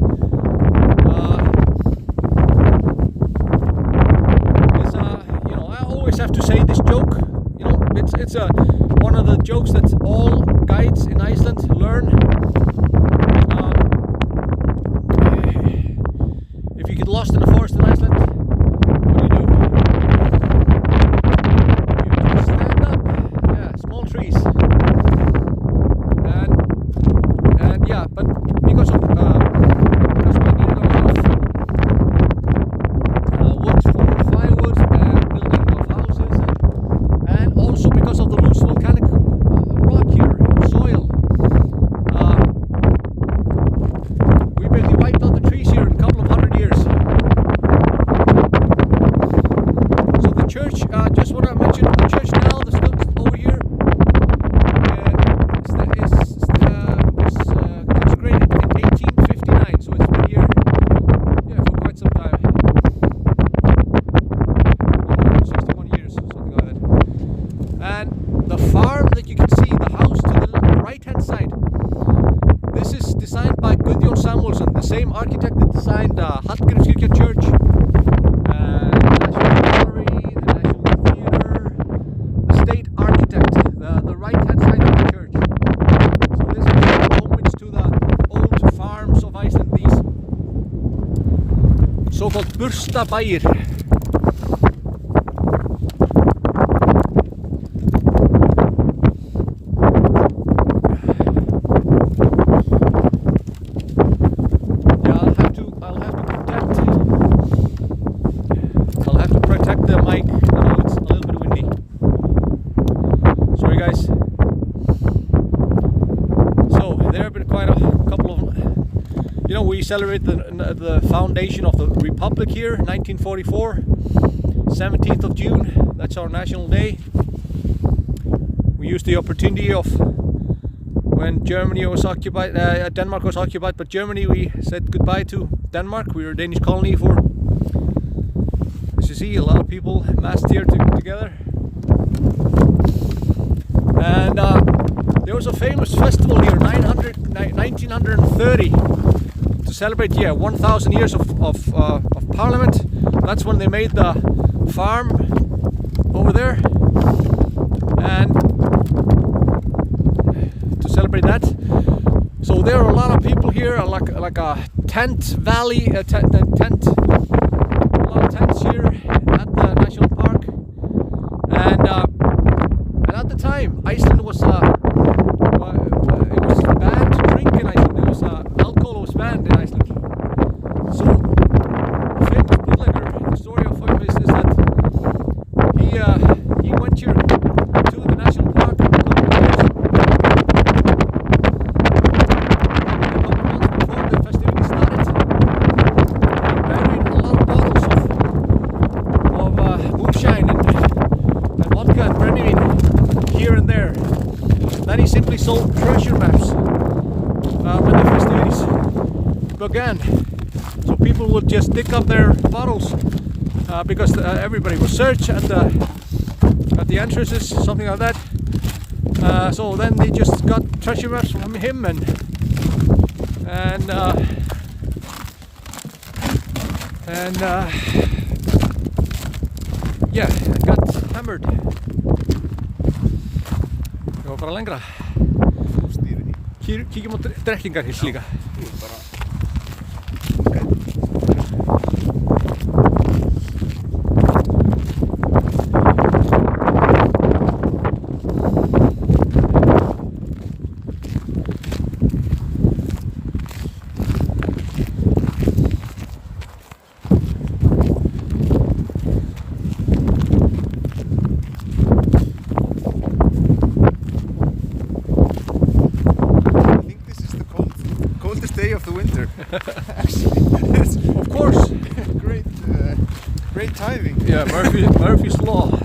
Speaker 1: I always have to say this joke. It's one of the jokes that all guides in Iceland learn. If you get lost in a forest in Iceland, what do? You just stand up. Yeah, small trees. And but because we needed a lot of wood for firewood and building of houses, and also because of the loose volcanic rock here, soil. same architect that designed Hallgrímskirkja Church, the National Gallery, the National Theatre, the state architect, the right-hand side of the church. So this is a homage to the old farms of Iceland, these so-called Burstabæir. We celebrate the foundation of the Republic here, 1944, 17th of June, that's our national day. We used the opportunity of when Germany was occupied, Denmark was occupied, but Germany, we said goodbye to Denmark. We were a Danish colony for, as you see, a lot of people massed here together. And there was a famous festival here, 1930. To celebrate 1,000 years of Parliament. That's when they made the farm over there, and to celebrate that, so there are a lot of people here, like a tent valley, a lot of tents here at the national park, and at the time Iceland was it was banned to drink in Iceland. It was alcohol was banned in Iceland. So a famous bootlegger, the story of him is that he went here to the national park a couple of years, a couple of months before the festivities started. He buried a lot of bottles of moonshine and vodka and brennivin here and there. Then he simply sold treasure maps when the festivities began. So people would just dig up their bottles because everybody was searched at the entrances, something like that. So then they just got treasure maps from him and got hammered. Ég var bara lengra. Kíkjum á drekkingarhýs líka.
Speaker 2: Of course. Great timing.
Speaker 1: Yeah, Murphy's Law.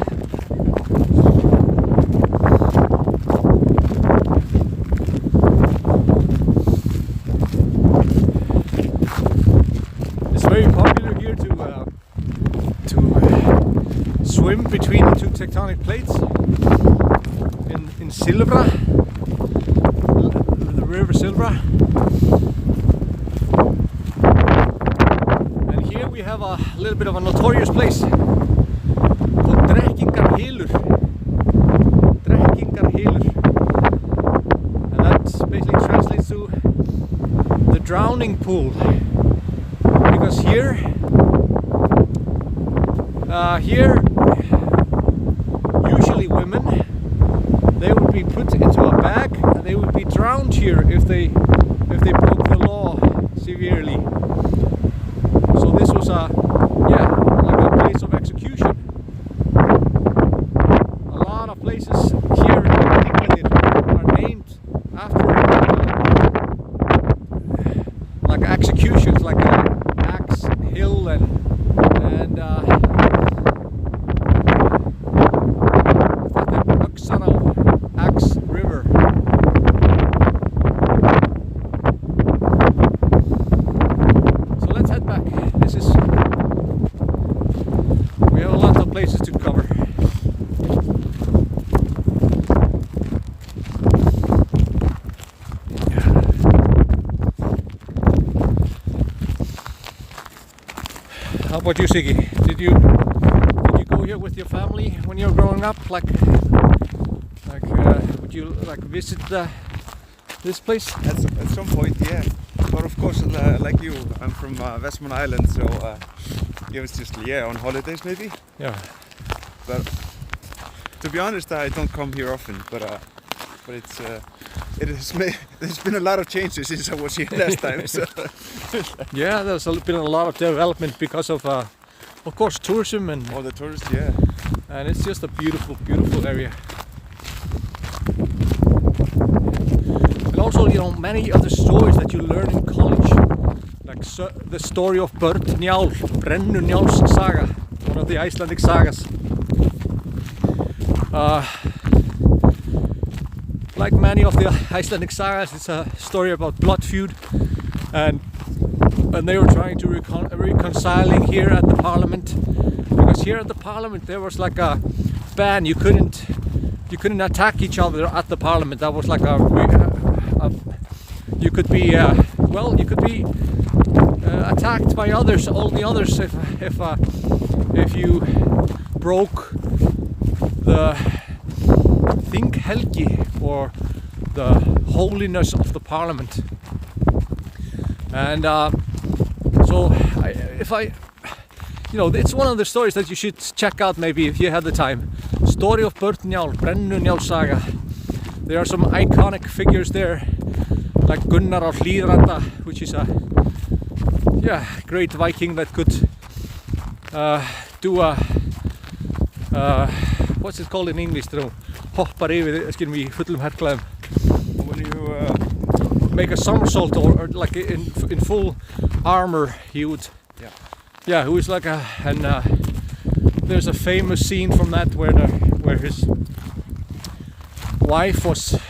Speaker 1: It's very popular here to swim between the two tectonic plates in Silvra, the river Silvra. We have a little bit of a notorious place called Drekkingarhylur. And that basically translates to the drowning pool. Because here usually women, they would be put into a bag and they would be drowned here if they broke the law severely. So this was like a place of execution. A lot of places here in Þingvellir are named after like executions, like Axe Hill and Axe River. So let's head back. We have a lot of places to cover. about you, Siggy? Did you go here with your family when you were growing up? Would you visit this place?
Speaker 2: At some point, yeah. But of course, like you, I'm from Westman Island, so it was just on holidays maybe.
Speaker 1: Yeah.
Speaker 2: But to be honest, I don't come here often. But there's been a lot of changes since I was here last time. So.
Speaker 1: Yeah, there's been a lot of development because of course, tourism and
Speaker 2: all the tourists. Yeah.
Speaker 1: And it's just a beautiful, beautiful area. And also, many of the stories that you learn in college, like the story of Börn Njál, Brennu Njál's saga, one of the Icelandic sagas. Like many of the Icelandic sagas, it's a story about blood feud, and they were trying to reconciling here at the parliament, because here at the parliament there was like a ban. You couldn't attack each other at the parliament. That was like you could be attacked by others, only others, if you broke the Þingvellir, or the holiness of the parliament. And it's one of the stories that you should check out maybe if you had the time. Story of Börn Njál, Brennu Njál saga. There are some iconic figures there, like Gunnar of Hlíðarenda, which is a great Viking that could do a what's it called in English? Hoppar yfir skilum í fullum herklæðum.
Speaker 2: When you
Speaker 1: make a somersault, or like in full armor, he would. Yeah, who is like there's a famous scene from that where his wife was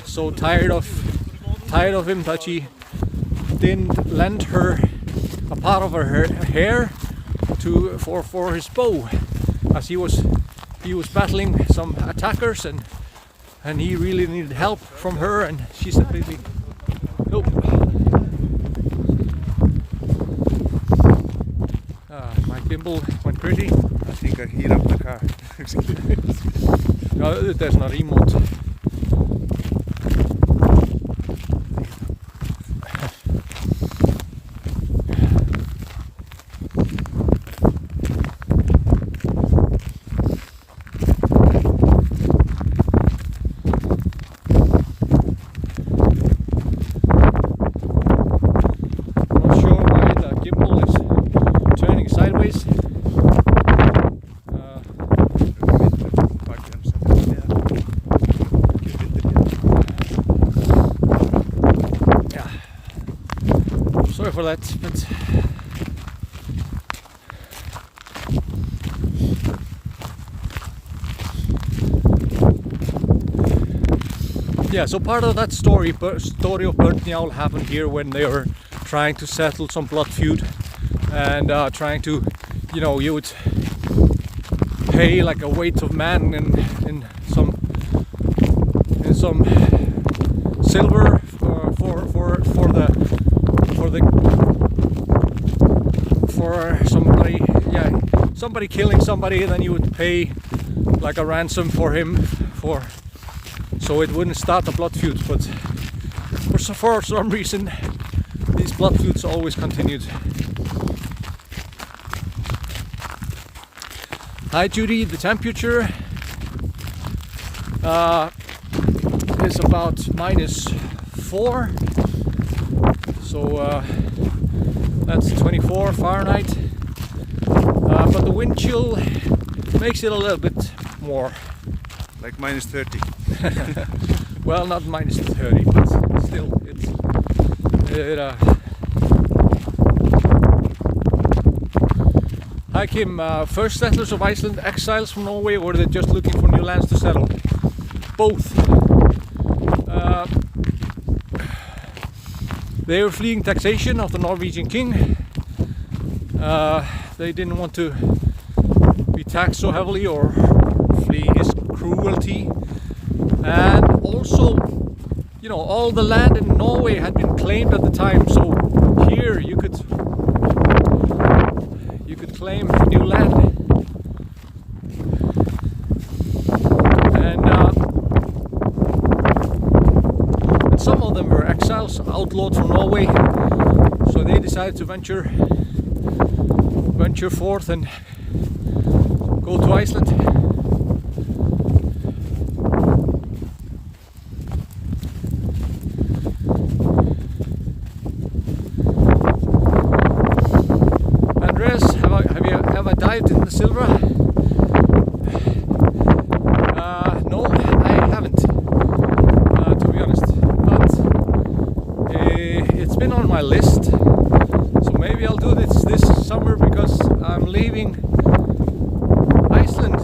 Speaker 1: so tired of him that she didn't lend her a part of her hair for his bow, as he was battling some attackers, and he really needed help from her, and she said, "Baby, nope." My gimbal went crazy.
Speaker 2: I think I heat up the car.
Speaker 1: No, there's no remote. For that, but yeah, so part of that story of Börn Njál happened here when they were trying to settle some blood feud, and trying to, you would pay like a weight of man in some silver for somebody killing somebody, and then you would pay like a ransom for him so it wouldn't start a blood feud. But for some reason these blood feuds always continued. Hi Judy, the temperature is about -4, so that's 24 Fahrenheit, but the wind chill makes it a little bit more.
Speaker 2: Like -30.
Speaker 1: Well, not -30, but still, Hi Kim, first settlers of Iceland, exiles from Norway, or they're just looking for new lands to settle? Both. They were fleeing taxation of the Norwegian king. They didn't want to be taxed so heavily or flee his cruelty. And also, all the land in Norway had been claimed at the time, so here you could you could claim new land. And some of them were exiles, outlawed from Norway, so they decided to venture forth and go to Iceland. Have you ever dived in the Silva? No, I haven't, to be honest. But it's been on my list, so maybe I'll do this summer because I'm leaving Iceland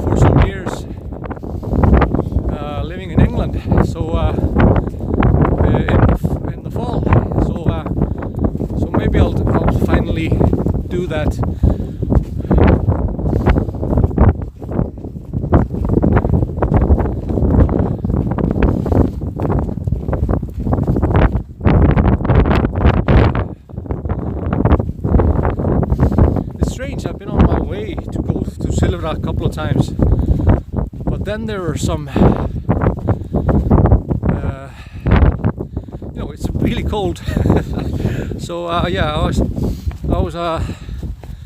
Speaker 1: for some years, living in England. So in the fall. So maybe I'll finally do that. It's strange, I've been on my way to go to Silva a couple of times, but then there were some it's really cold. So yeah, I was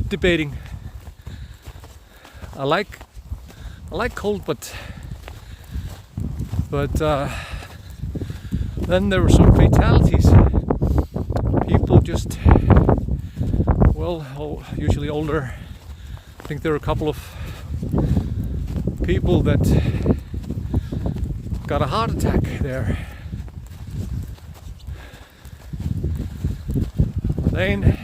Speaker 1: debating. I like cold, but then there were some fatalities. People just, well, usually older. I think there were a couple of people that got a heart attack there. Then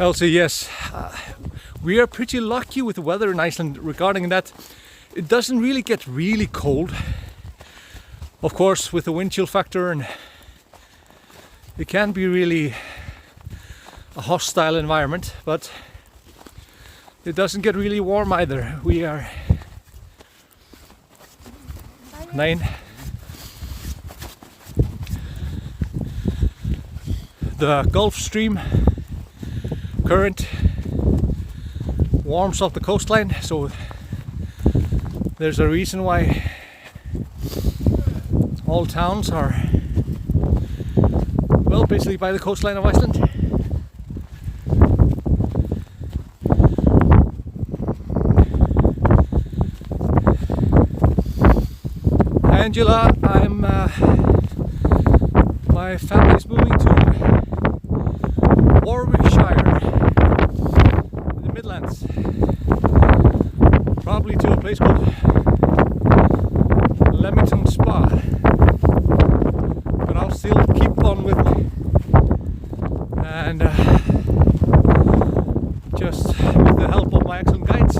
Speaker 1: also, yes, we are pretty lucky with the weather in Iceland regarding that. It doesn't really get really cold, of course, with the wind chill factor, and it can be really a hostile environment, but it doesn't get really warm either. We are 9. The Gulf Stream current warms up the coastline, so there's a reason why all towns are, well, basically by the coastline of Iceland. Angela, my family's moving to Warwickshire in the Midlands, probably to a place called Leamington Spa, but I'll still keep on with me, and just with the help of my excellent guides.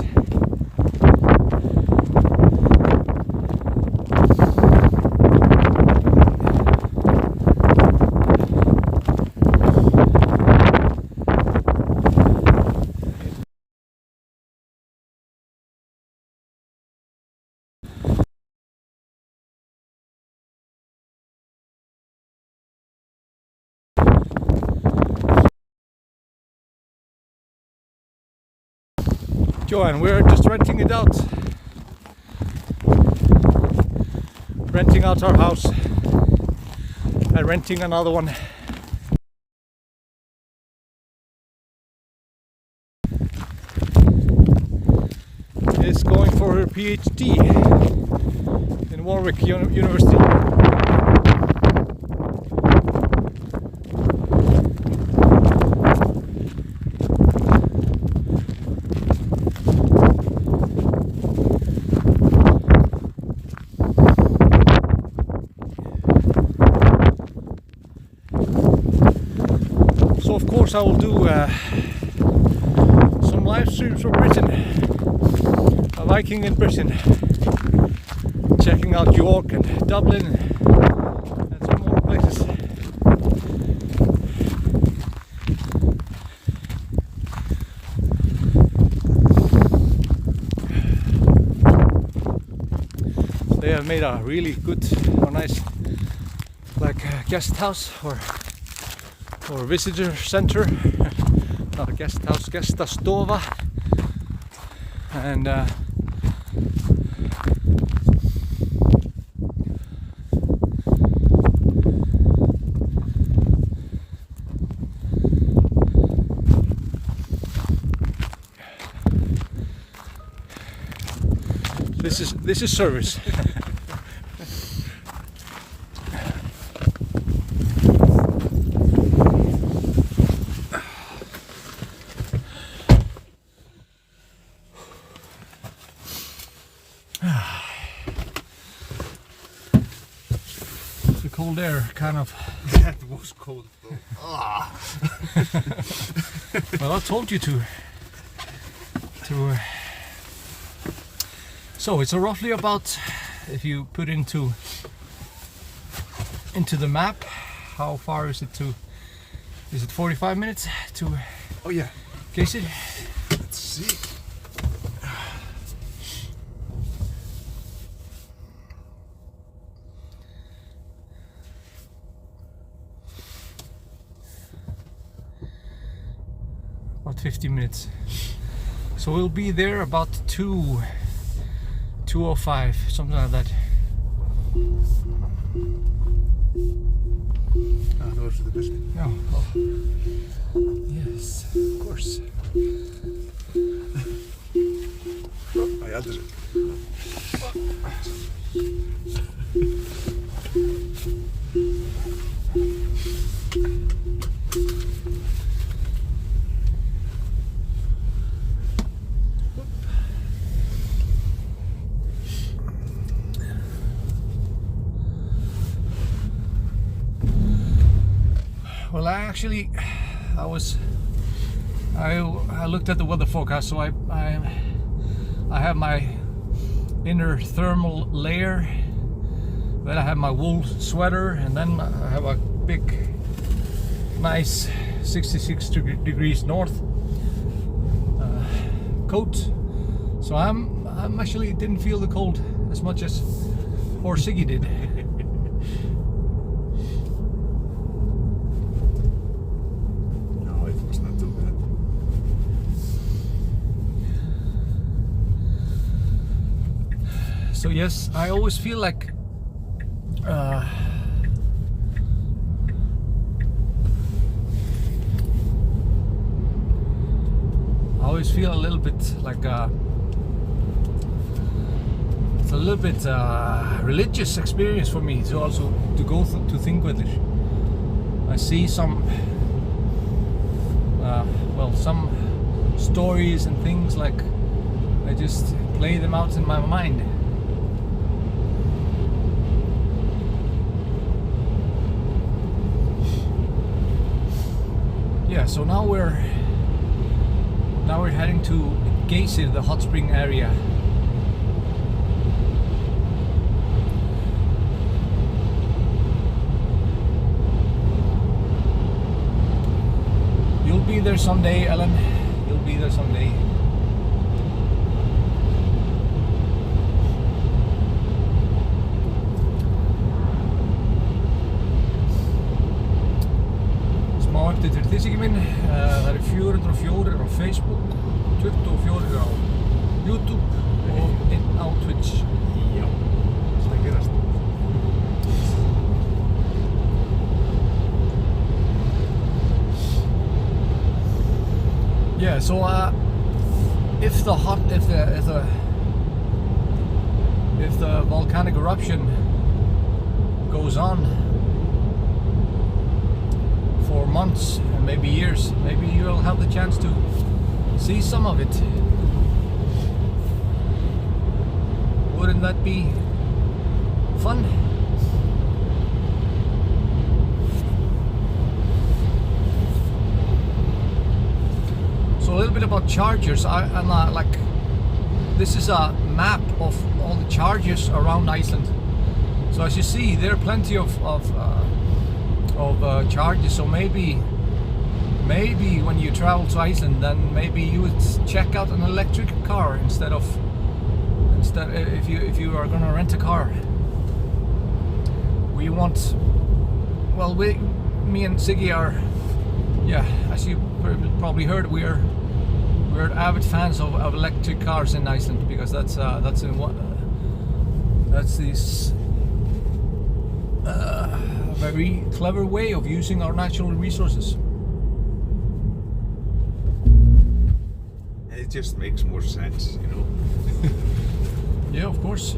Speaker 1: Joanne, we're just renting it out. Renting out our house and renting another one. Is going for her PhD in Warwick University. So of course I will do some live streams from Britain, a Viking in Britain, checking out York and Dublin and some more places. have made a really good or nice like guest house or visitor center. Not a guest house, gestastofa. And this is service. The cold air kind of.
Speaker 2: That was cold though.
Speaker 1: Well, I told you to. So it's roughly about, if you put into the map, how far is it to? Is it 45 minutes to?
Speaker 2: Oh yeah.
Speaker 1: Geysir?
Speaker 2: Let's see.
Speaker 1: About 50 minutes. So we'll be there about 2:05, something like that.
Speaker 2: Those are the best.
Speaker 1: Oh, oh. Yes, of course.
Speaker 2: I added it.
Speaker 1: Well, I looked at the weather forecast, so I have my inner thermal layer, then I have my wool sweater, and then I have a big, nice 66 degrees north coat. So I'm actually didn't feel the cold as much as poor Siggy did. So yes, I always feel like I always feel a little bit like it's a little bit religious experience for me to also to go to Þingvellir. I see some some stories and things, like I just play them out in my mind. Yeah, so now we're heading to Geysir, the hot spring area. You'll be there someday, Ellen. You'll be there someday. Til þið minn, það eru 404 á Facebook, 24 á YouTube og 1 á Twitch.
Speaker 2: Já, það gerast.
Speaker 1: Yeah, so if the volcanic eruption goes on for months and maybe years, maybe you'll have the chance to see some of it. Wouldn't that be fun? So a little bit about chargers. Like, this is a map of all the chargers around Iceland. So as you see, there are plenty of charges. So maybe when you travel to Iceland, then maybe you would check out an electric car instead if you are gonna rent a car. we want. Well, me and Siggy are, as you probably heard, we're avid fans of electric cars in Iceland, because that's this very clever way of using our natural resources.
Speaker 2: It just makes more sense, you know.
Speaker 1: Yeah, of course.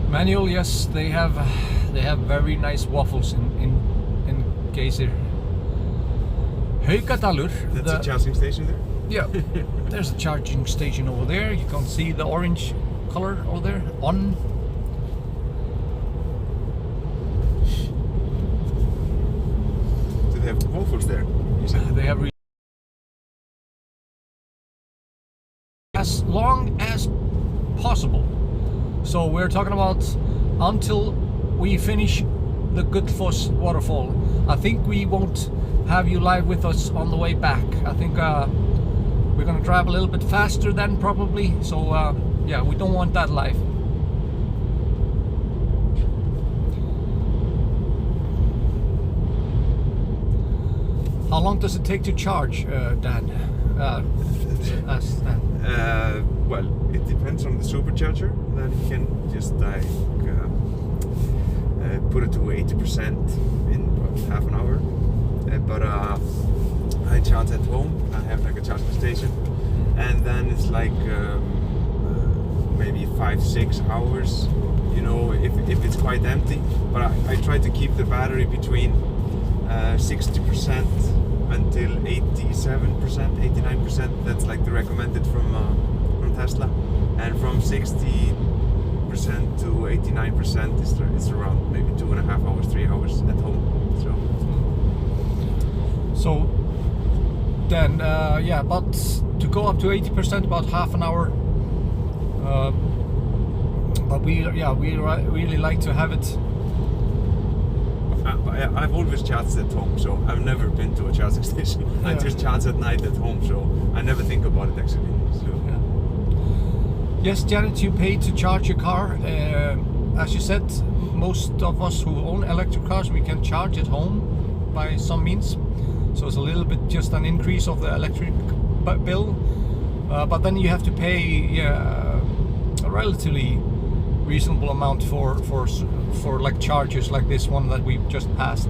Speaker 1: Manual, yes, they have very nice waffles in Geysir. Haukadalur.
Speaker 2: That's a charging station there?
Speaker 1: Yeah, there's a charging station over there. You can see the orange color over there. On.
Speaker 2: Do they have waffles there? You said?
Speaker 1: They have as long as possible. So we're talking about until we finish the Gullfoss Waterfall. I think we won't have you live with us on the way back. I think we're gonna drive a little bit faster then, probably. So yeah, we don't want that live. How long does it take to charge, Dan?
Speaker 2: Well, it depends on the supercharger. Then you can just like put it to 80% in about half an hour. But I charge at home. I have like a charging station, and then it's like maybe 5-6 hours. You know, if it's quite empty. But I try to keep the battery between 60% until 87%, 89%. That's like the recommended from Tesla, and from 60% to 89% is around maybe 2.5 hours, 3 hours at home. So
Speaker 1: then, yeah, but to go up to 80%, about half an hour. But we really like to have it.
Speaker 2: I've always charged at home, so I've never been to a charging station. Yeah. I just charge at night at home, so I never think about it actually. So.
Speaker 1: Yeah. Yes, Janet, you pay to charge your car. As you said, most of us who own electric cars, we can charge at home by some means. So it's a little bit just an increase of the electric bill. But then you have to pay a relatively reasonable amount for like chargers like this one that we've just passed.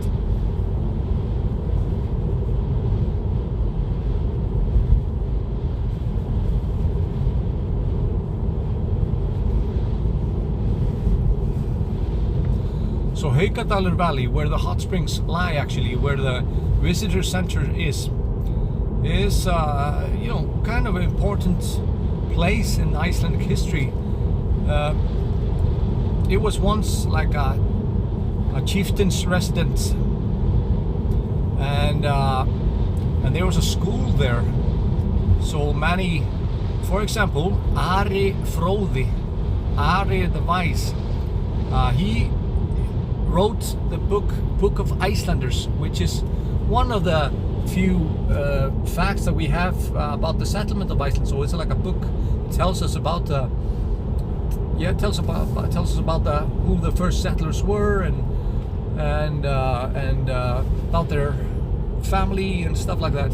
Speaker 1: So Haukadalur Valley, where the hot springs lie, actually, where the visitor center is you know, kind of an important place in Icelandic history. It was once like a chieftain's residence, and there was a school there. So many, for example, Ari Fróði, Ari the Wise, he wrote the book of Icelanders, which is one of the few facts that we have about the settlement of Iceland. So it's like a book that tells us about tells us about who the first settlers were, and about their family and stuff like that.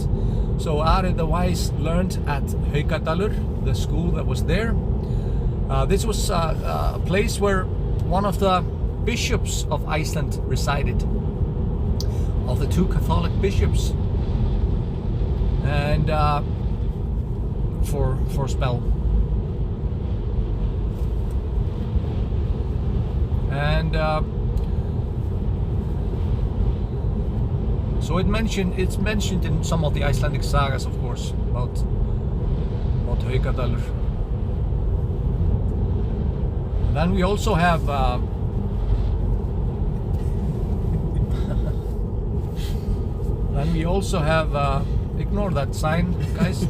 Speaker 1: So Ari the Wise learned at Haukadalur, the school that was there. This was a place where one of the bishops of Iceland resided, of the 2 Catholic bishops, and for a spell. And so it's mentioned in some of the Icelandic sagas, of course, about Haukadalur. Then we also have ignore that sign, guys.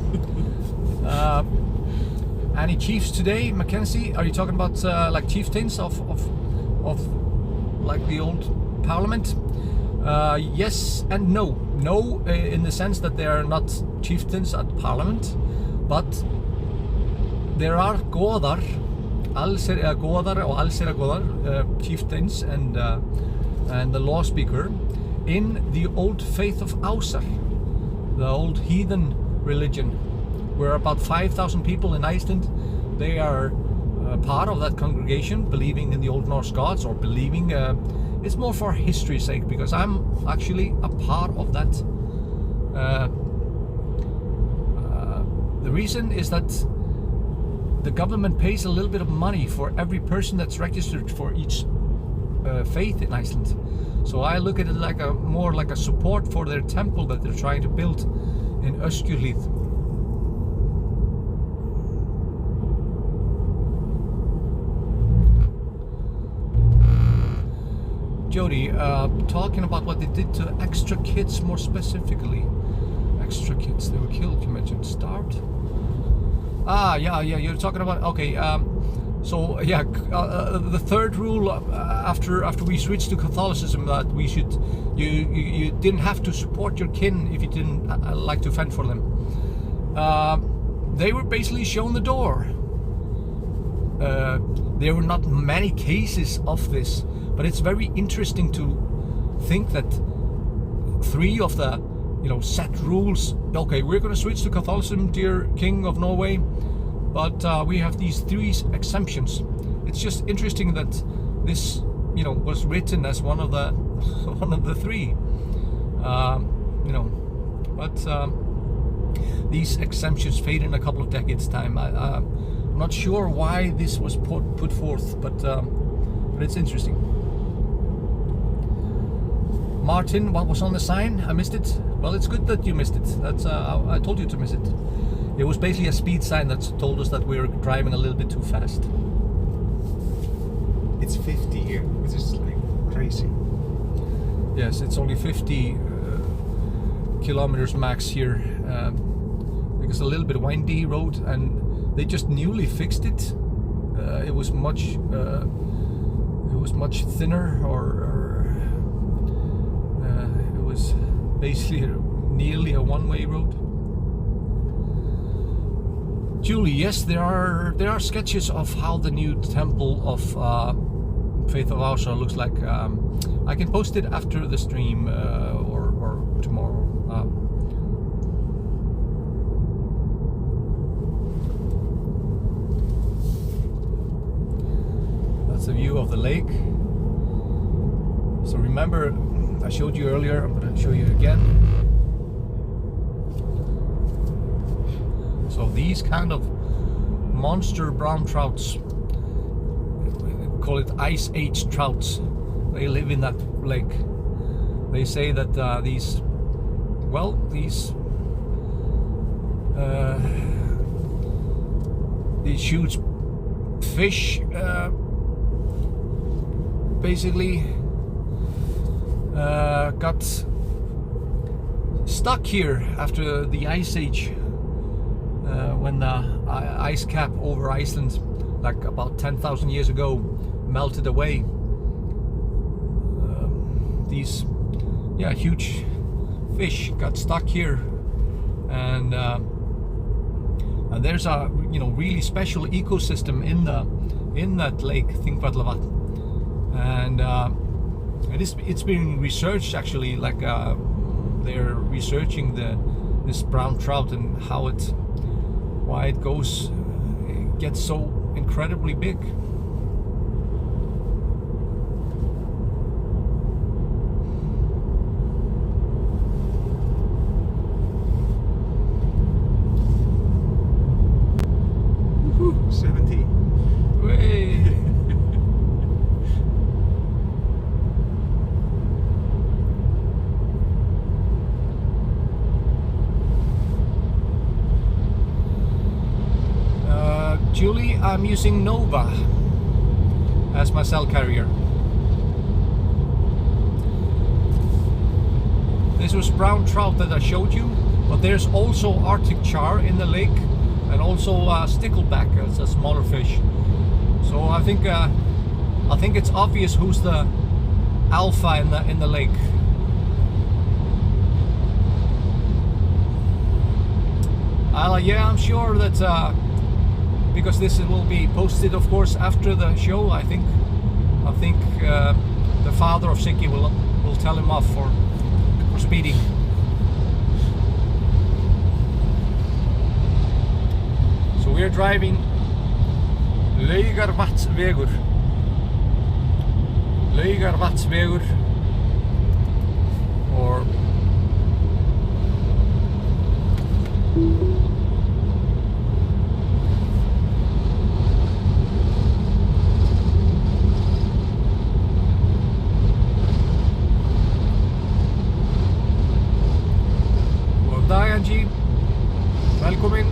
Speaker 1: Any chiefs today, Mackenzie? Are you talking about like chieftains of like the old parliament? Yes and no. No, in the sense that they are not chieftains at parliament, but there are goðar, goðar or goðar, chieftains and the law speaker in the old faith of Ásar, the old heathen religion, where about 5,000 people in Iceland, they are part of that congregation, believing in the Old Norse gods, or believing, it's more for history's sake, because I'm actually a part of that. The reason is that the government pays a little bit of money for every person that's registered for each faith in Iceland. So I look at it like more like a support for their temple that they're trying to build in Öskjuhlíð. Jody, talking about what they did to extra kids more specifically. Extra kids, they were killed, you mentioned. Starved? Yeah, you're talking about, okay, so yeah, the third rule after we switched to Catholicism, that we should, you didn't have to support your kin if you didn't like to fend for them. They were basically shown the door. There were not many cases of this, but it's very interesting to think that 3 of the set rules, okay, we're going to switch to Catholicism, dear King of Norway, but we have these 3 exemptions. It's just interesting that this was written as one of the 3, but these exemptions fade in a couple of decades time. I'm not sure why this was put forth, but it's interesting. Martin, what was on the sign? I missed it. Well, it's good that you missed it. That's I told you to miss it. It was basically a speed sign that told us that we were driving a little bit too fast.
Speaker 2: It's 50 here, which is like crazy.
Speaker 1: Yes, it's only 50 kilometers max here, because a little bit windy road, and they just newly fixed it. It was much thinner, or it was basically nearly a one-way road. Julie, yes, there are sketches of how the new temple of Faith of Ásar looks like. I can post it after the stream or tomorrow. That's a view of the lake. So remember, I showed you earlier, I'm going to show you again. So these kind of monster brown trouts, we call it Ice Age trouts, they live in that lake. They say that these huge fish basically got stuck here after the Ice Age, when the ice cap over Iceland, like about 10,000 years ago, melted away. These huge fish got stuck here, and there's a really special ecosystem in that lake, Þingvellir, and it's being researched actually, like they're researching this brown trout and why it gets so incredibly big.
Speaker 2: Woohoo, 70.
Speaker 1: Way. Julie, I'm using Nova as my cell carrier. This was brown trout that I showed you, but there's also Arctic char in the lake, and also stickleback as a smaller fish. So I think it's obvious who's the alpha in the lake. Yeah, I'm sure that because this will be posted, of course, after the show. I think the father of Siggi will tell him off for speeding. So we're driving Laugarvatnsvegur, or Daganji, welcome.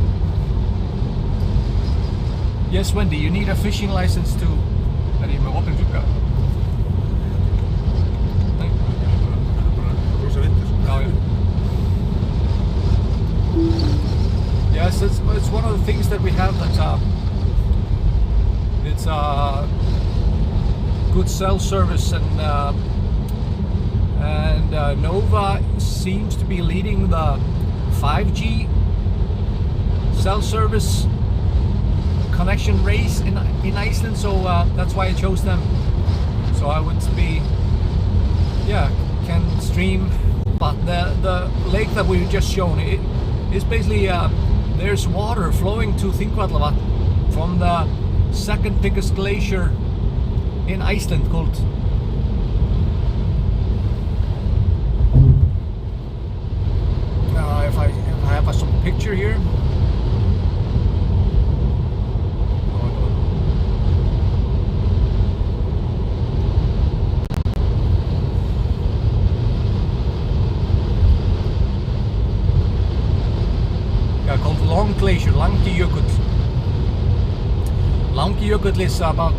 Speaker 1: Yes, Wendy, you need a fishing license to. Er ég með opinn glugga? Nei.
Speaker 2: Rosa vindur.
Speaker 1: Já, já. Yes, it's one of the things that we have that it's good cell service, and Nova seems to be leading the 5G cell service connection race in Iceland, so that's why I chose them. So I would be, can stream. But the lake that we've just shown, it is basically there's water flowing to Þingvellir from the second biggest glacier in Iceland called. If I have some picture here. Called Long Glacier, Langijökull. Langijökull is about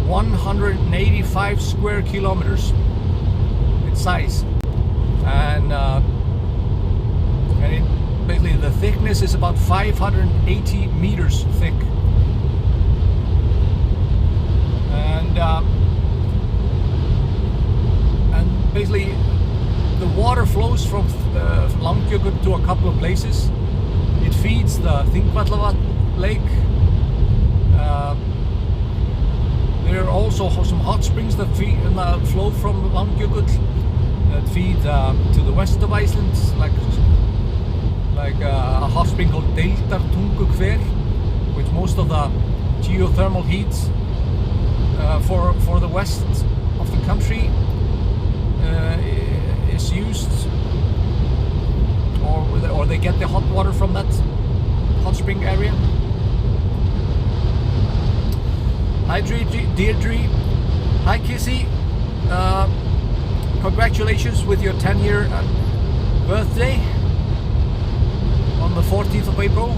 Speaker 1: 185 square kilometers in size, and basically the thickness is about 580 meters thick, and basically the water flows from Langijökull to a couple of places. It feeds the Þingvellir lake. There are also some hot springs that flow from Langijökull that feed to the west of Iceland, like a hot spring called Deildartungukver, which most of the geothermal heat for the west of the country is used, or they get the hot water from that hot spring area. Hi Deirdre, hi Kissy, congratulations with your 10-year birthday on the 14th of April.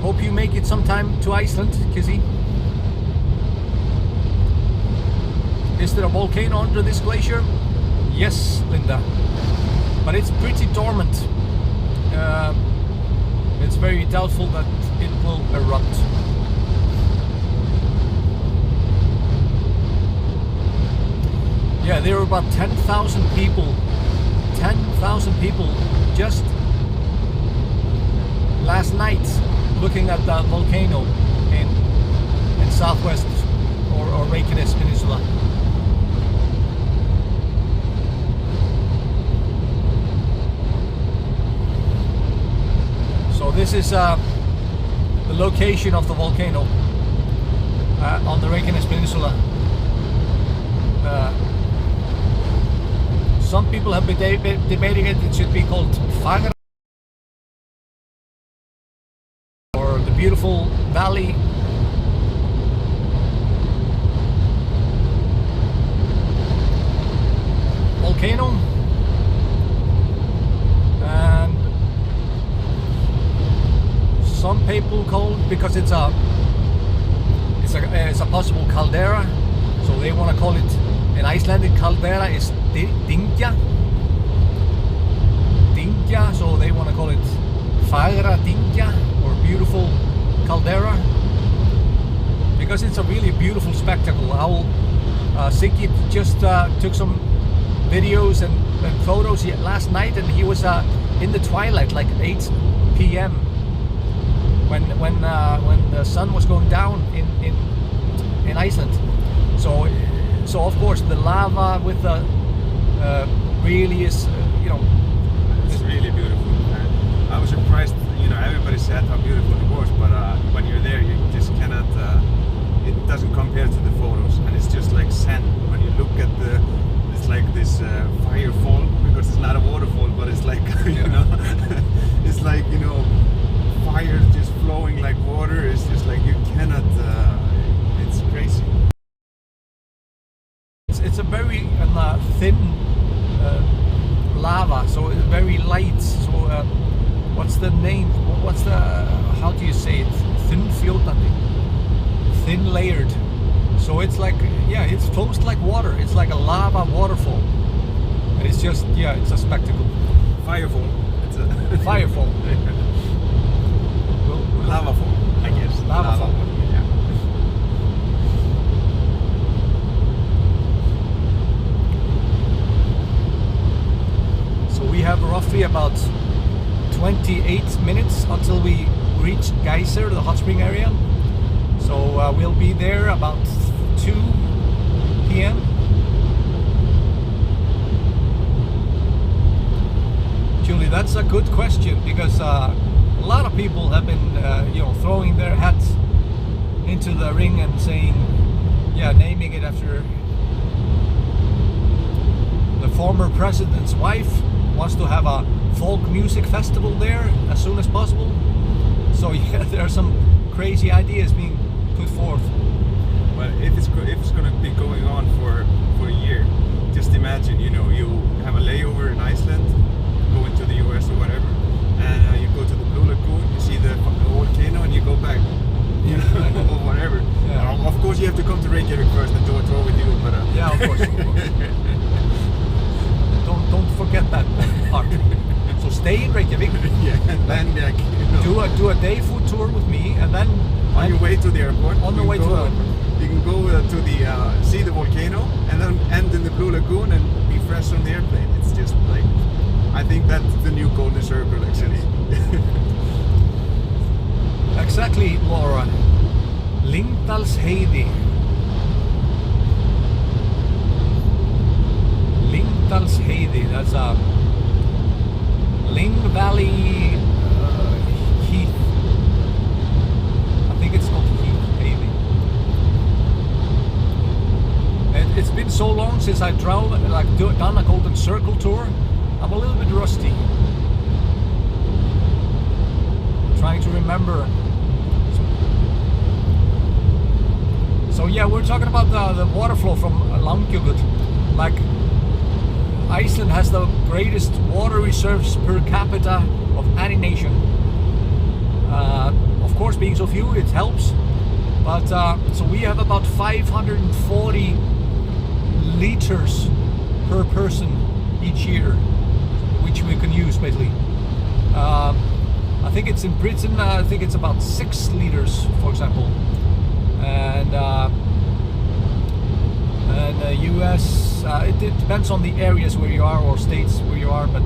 Speaker 1: Hope you make it sometime to Iceland, Kissy. Is there a volcano under this glacier? Yes, Linda, but it's pretty dormant. It's very doubtful that it will erupt. Yeah, there were about 10,000 people. 10,000 people just last night looking at the volcano in southwest or Reykjavik Peninsula. So this is the location of the volcano on the Reykjavik Peninsula. Some people have been debating it should be called Fagra, or the beautiful valley. Volcano. And some people call it, because it's a possible caldera, so they want to call it, in Icelandic caldera is Dyngja, so they want to call it Fagra Dyngja, or beautiful caldera, because it's a really beautiful spectacle. Siggi just took some videos and photos last night, and he was in the twilight, like 8 p.m. when the sun was going down in Iceland. So of course the lava with the really is
Speaker 2: it's really beautiful. I was surprised. Everybody said how beautiful it was, but when you're there, you just cannot. It doesn't compare to the photos, and it's just like sand. When you look at it's like this fire fall, because it's not a waterfall, but it's like it's like fire just flowing like water. It's just like you cannot. It's crazy.
Speaker 1: It's a very thin lava, so it's very light. So what's the name? How do you say it? Thin layered. So it's like, it's flows like water. It's like a lava waterfall. And it's just, it's a spectacle.
Speaker 2: Firefall. It's a
Speaker 1: firefall.
Speaker 2: Lava fall, I guess.
Speaker 1: Lava fall.
Speaker 2: Yeah.
Speaker 1: So we have roughly about 28 minutes until we reach Geysir, the hot spring area. So we'll be there about 2 p.m. Julie, that's a good question, because a lot of people have been throwing their hats into the ring and saying, naming it after the former president's wife. Wants to have a folk music festival there as soon as possible. So there are some crazy ideas being put forth.
Speaker 2: Well, if it's going to be going on for a year, just imagine, you have a layover in Iceland, going to the US or whatever, and you go to the Blue Lagoon, you see the volcano, and you go back, or whatever.
Speaker 1: Yeah.
Speaker 2: Of course, you have to come to Reykjavik first and do a tour with you, but
Speaker 1: yeah, of course. Don't forget that part. So stay in Reykjavik.
Speaker 2: And then
Speaker 1: do a day food tour with me, and then
Speaker 2: on your way to the airport.
Speaker 1: On the way to the airport,
Speaker 2: you can go to the see the volcano, and then end in the Blue Lagoon and be fresh on the airplane. It's just like, I think that's the new golden circle, actually.
Speaker 1: Exactly, Laura. Lyngdalsheiði. Lyngdalsheiði. That's a Lyng Valley Heath. I think it's called Heath. And it's been so long since I done a golden circle tour. I'm a little bit rusty. Trying to remember. So we're talking about the water flow from Langjökull. Like, Iceland has the greatest water reserves per capita of any nation. Of course, being so few, it helps. But so we have about 540 liters per person each year, which we can use basically. I think it's in Britain. I think it's about 6 liters, for example, and US. It depends on the areas where you are or states where you are, but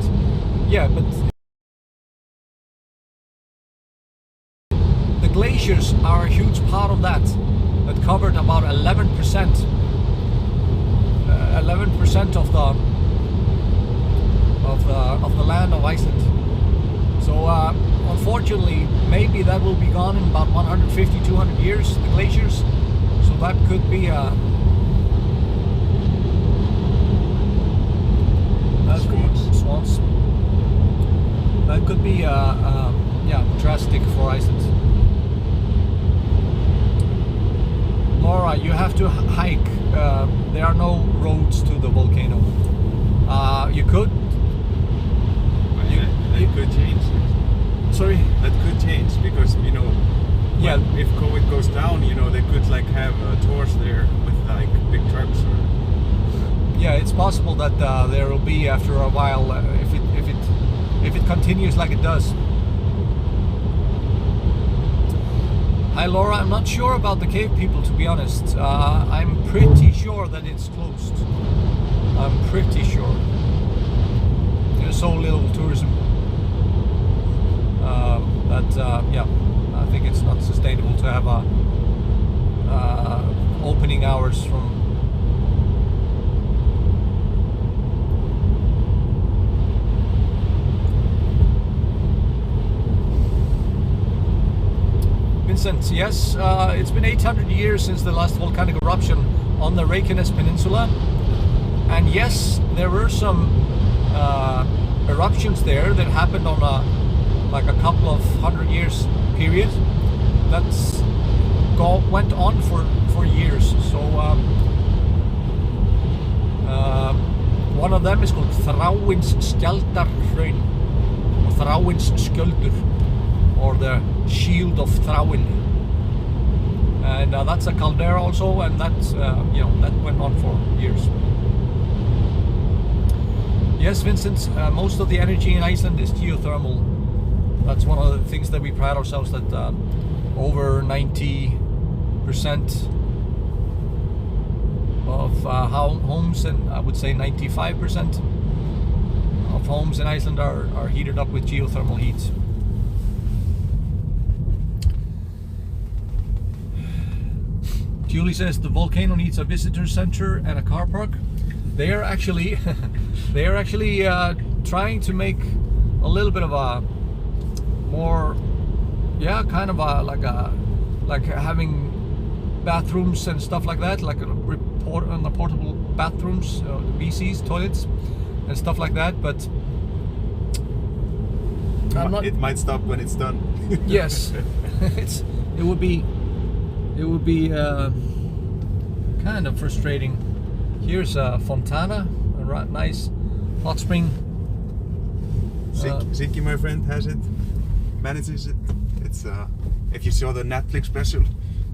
Speaker 1: the glaciers are a huge part of that. That covered about 11%. 11% of the land of Iceland. So unfortunately, maybe that will be gone in about 150, 200 years, the glaciers. So that could be swamps. That could be drastic for Iceland. Laura, you have to hike. There are no roads to the volcano. You could.
Speaker 2: That could change.
Speaker 1: Sorry?
Speaker 2: That could change, because if COVID goes down, they could like have tours there with like big trucks.
Speaker 1: It's possible that there will be after a while if it continues like it does. Hi Laura, I'm not sure about the cave people, to be honest. I'm pretty sure that it's closed. I'm pretty sure. There's so little tourism. yeah, I think it's not sustainable to have opening hours from Vincent. Yes, it's been 800 years since the last volcanic eruption on the Reykjanes Peninsula, and yes, there were some eruptions there that happened on like a couple of 100 years period. That's went on for years. So one of them is called Þráins Skjaldarhraun or Þráins Skjöldur, or the Shield of Thráin, and that's a caldera also, and that's you know, that went on for years. Yes, Vincent, most of the energy in Iceland is geothermal. That's one of the things that we pride ourselves that over 90% of homes, and I would say 95% of homes in Iceland are heated up with geothermal heat. Julie says the volcano needs a visitor center and a car park. They are actually trying to make a little bit of a more, yeah, kind of a like having bathrooms and stuff like that, like on the portable bathrooms, WCs, toilets, and stuff like that. But
Speaker 2: it might stop when it's done.
Speaker 1: Yes, it would be kind of frustrating. Here's a fontana, a nice hot spring.
Speaker 2: Siggy, my friend, has it, manages it. It's if you saw the Netflix special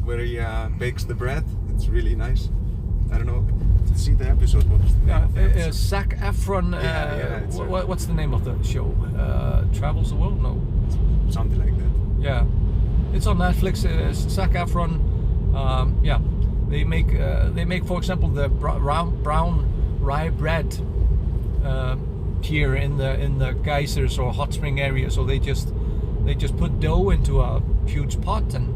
Speaker 2: where he bakes the bread, it's really nice. I don't know, see the episode. What's the name of the episode?
Speaker 1: Zac Efron. What's the name of the show? Travels the World? No,
Speaker 2: something like that.
Speaker 1: Yeah, it's on Netflix. Zac Efron. Yeah, they make for example the brown rye bread here in the geysers or hot spring area. So they just put dough into a huge pot and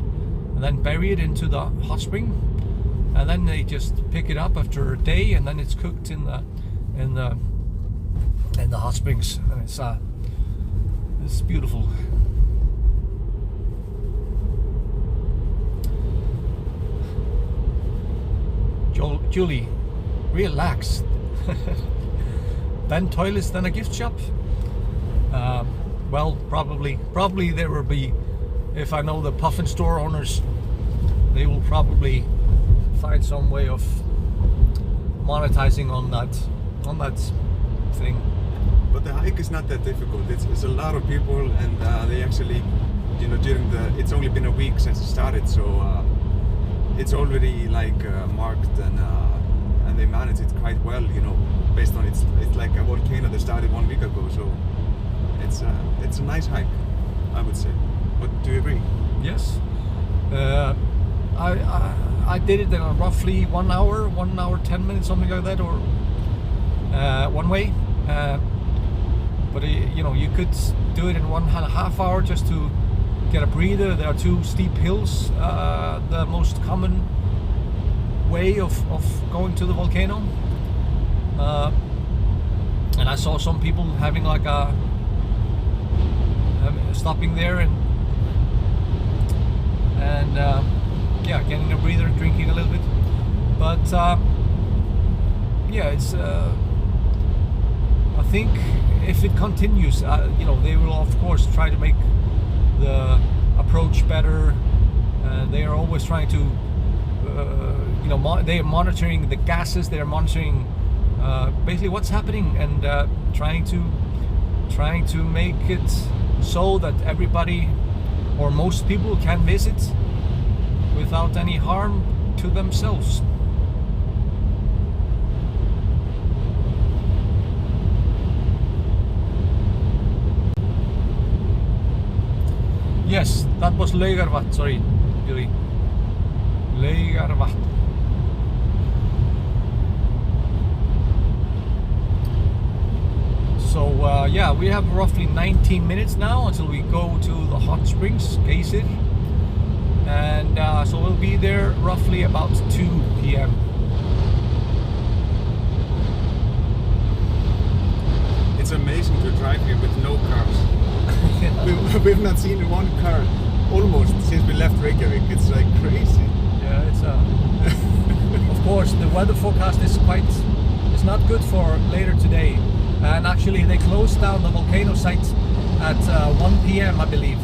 Speaker 1: then bury it into the hot spring, and then they just pick it up after a day, and then it's cooked in the hot springs, and it's beautiful. Julie, relax. Then toilets, then a gift shop. Well, probably there will be. If I know the puffin store owners, they will probably find some way of monetizing on that thing.
Speaker 2: But the hike is not that difficult. It's a lot of people, and they actually, you know, it's only been a week since it started, so it's already like marked, and they manage it quite well, you know, based on it's like a volcano that started 1 week ago, so it's a nice hike, I would say. But do you agree?
Speaker 1: Yes. I did it in roughly 1 hour, 10 minutes, something like that, or one way. But you know, you could do it in 1.5 hours just to get a breather. There are 2 steep hills, the most common way of going to the volcano. And I saw some people having like stopping there and yeah, getting a breather, drinking a little bit. But yeah, it's I think if it continues, you know, they will of course try to make the approach better. They are always trying to you know, they are monitoring the gases, they are monitoring basically what's happening, and trying to make it so that everybody or most people can visit without any harm to themselves. Yes, that was Laugarvatn, sorry, Julie. Laugarvatn. So yeah, we have roughly 19 minutes now until we go to the hot springs, Geysir, and so we'll be there roughly about 2 p.m.
Speaker 2: It's amazing to drive here with no cars. We've not seen one car almost since we left Reykjavik. It's like crazy.
Speaker 1: Yeah, it's of course the weather forecast is it's not good for later today, and actually they closed down the volcano site at 1 p.m. I believe,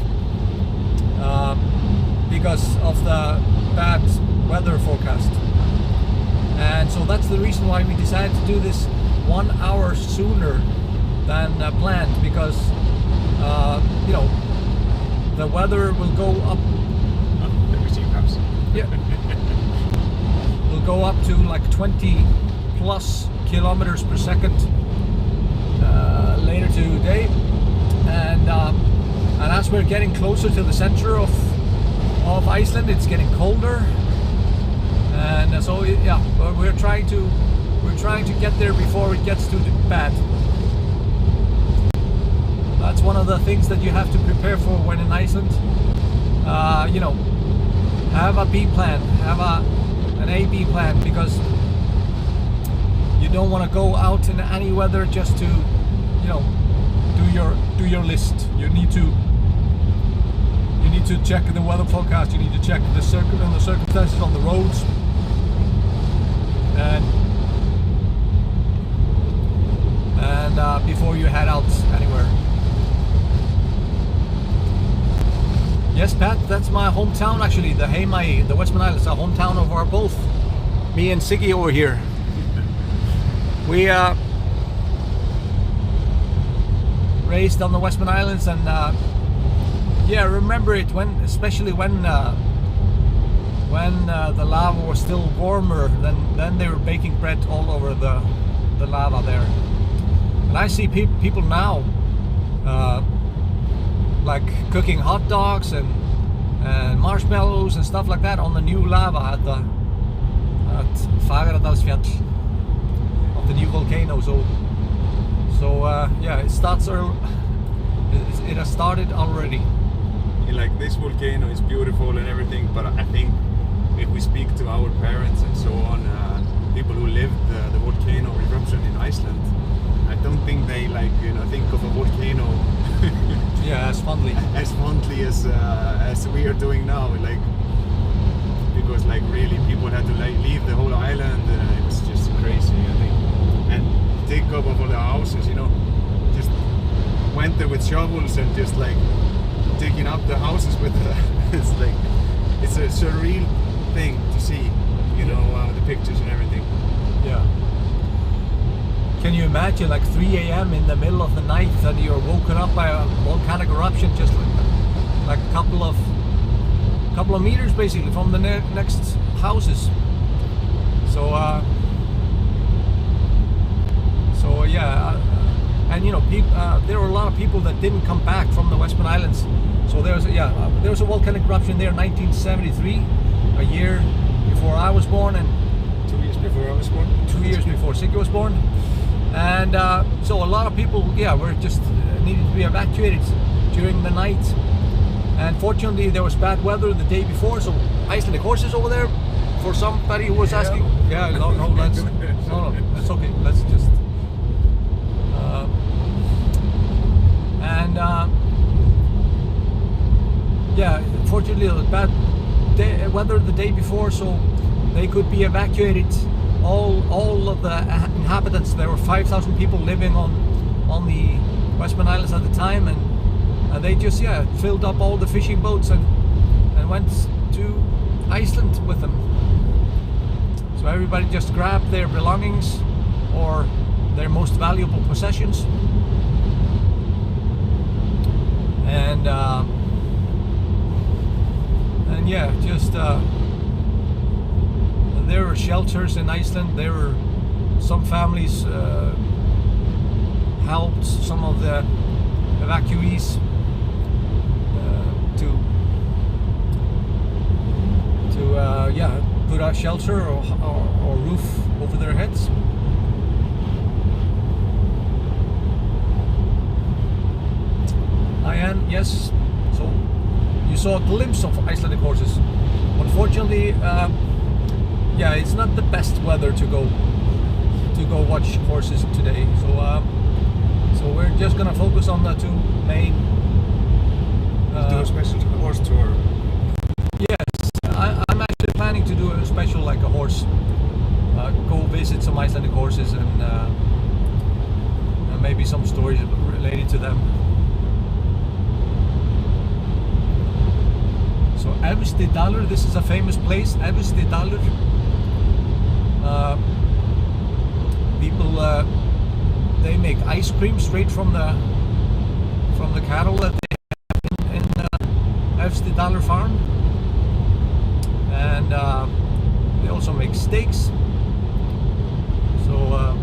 Speaker 1: because of the bad weather forecast. And so that's the reason why we decided to do this 1 hour sooner than planned, because you know, the weather will go up.
Speaker 2: Let me see perhaps.
Speaker 1: Yeah. Will go up to like 20 plus kilometers per second later today, and as we're getting closer to the center of Iceland, it's getting colder, and so yeah, we're trying to get there before it gets too bad. That's one of the things that you have to prepare for when in Iceland. You know, have a B plan, have an A-B plan, because you don't want to go out in any weather just to, you know, do your list. You need to check the weather forecast. You need to check the circumstances on the roads, and before you head out anywhere. Yes, Pat, that's my hometown actually. The Heimaey, the Westman Islands, a hometown of our both. Me and Siggy over here. We raised on the Westman Islands, and yeah, remember it especially when the lava was still warmer. Then they were baking bread all over the lava there. And I see people now. Like cooking hot dogs and marshmallows and stuff like that on the new lava at Fagradalsfjall, of the new volcano. So yeah, it starts early. It has started already.
Speaker 2: Like, this volcano is beautiful and everything, but I think if we speak to our parents and so on, people who lived the volcano eruption in Iceland, I don't think they think of a volcano
Speaker 1: yeah, as fondly
Speaker 2: as we are doing now, like, because like really people had to like leave the whole island. It was just crazy, I think, and take up of all the houses, you know, just went there with shovels and just like digging up the houses with it's like, it's a surreal thing to see, you know, the pictures and everything.
Speaker 1: Yeah. Can you imagine like 3 a.m. in the middle of the night that you're woken up by a volcanic eruption just like a couple of meters basically from the next houses? So yeah, and you know, there were a lot of people that didn't come back from the Westman Islands. So there was a volcanic eruption there in 1973, a year before I was born, and
Speaker 2: 2 years before I was born.
Speaker 1: 2 years before Siggy was born. And so a lot of people, yeah, were just needed to be evacuated during the night. And fortunately, there was bad weather the day before, so Icelandic horses over there. For somebody who was asking, yeah, no, that's okay. Let's just yeah, fortunately, it was bad weather the day before, so they could be evacuated. All of the inhabitants. There were 5,000 people living on the Westman Islands at the time, and they just filled up all the fishing boats and went to Iceland with them. So everybody just grabbed their belongings or their most valuable possessions, and yeah, just. There were shelters in Iceland. There were some families helped some of the evacuees to put a shelter or roof over their heads. Yes. So saw a glimpse of Icelandic horses. Unfortunately, yeah, it's not the best weather to go watch horses today. So we're just gonna focus on the two main.
Speaker 2: Do a special horse tour.
Speaker 1: Yes, I'm actually planning to do a special, like a horse. Go visit some Icelandic horses and maybe some stories related to them. So Efstidalur, this is a famous place. Efstidalur. People they make ice cream straight from the cattle that they have in Efstidalur farm, and they also make steaks. So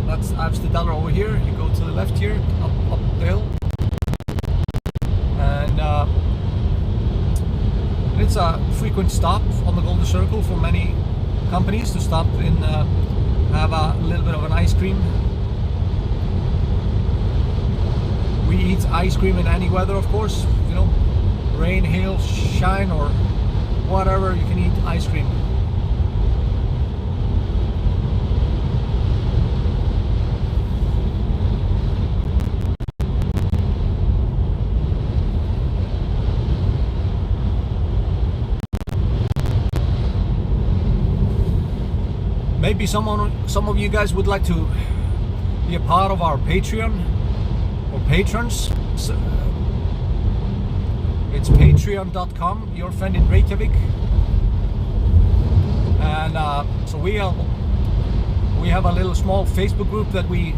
Speaker 1: that's Efstidalur over here. You go to the left here, up the hill, and it's a frequent stop on the Golden Circle for many companies to stop and have a little bit of an ice cream. We eat ice cream in any weather, of course, you know, rain, hail, shine, or whatever, you can eat ice cream. Maybe some of you guys would like to be a part of our Patreon or patrons. So it's patreon.com, Your Friend In Reykjavik, and so we have a little small Facebook group that we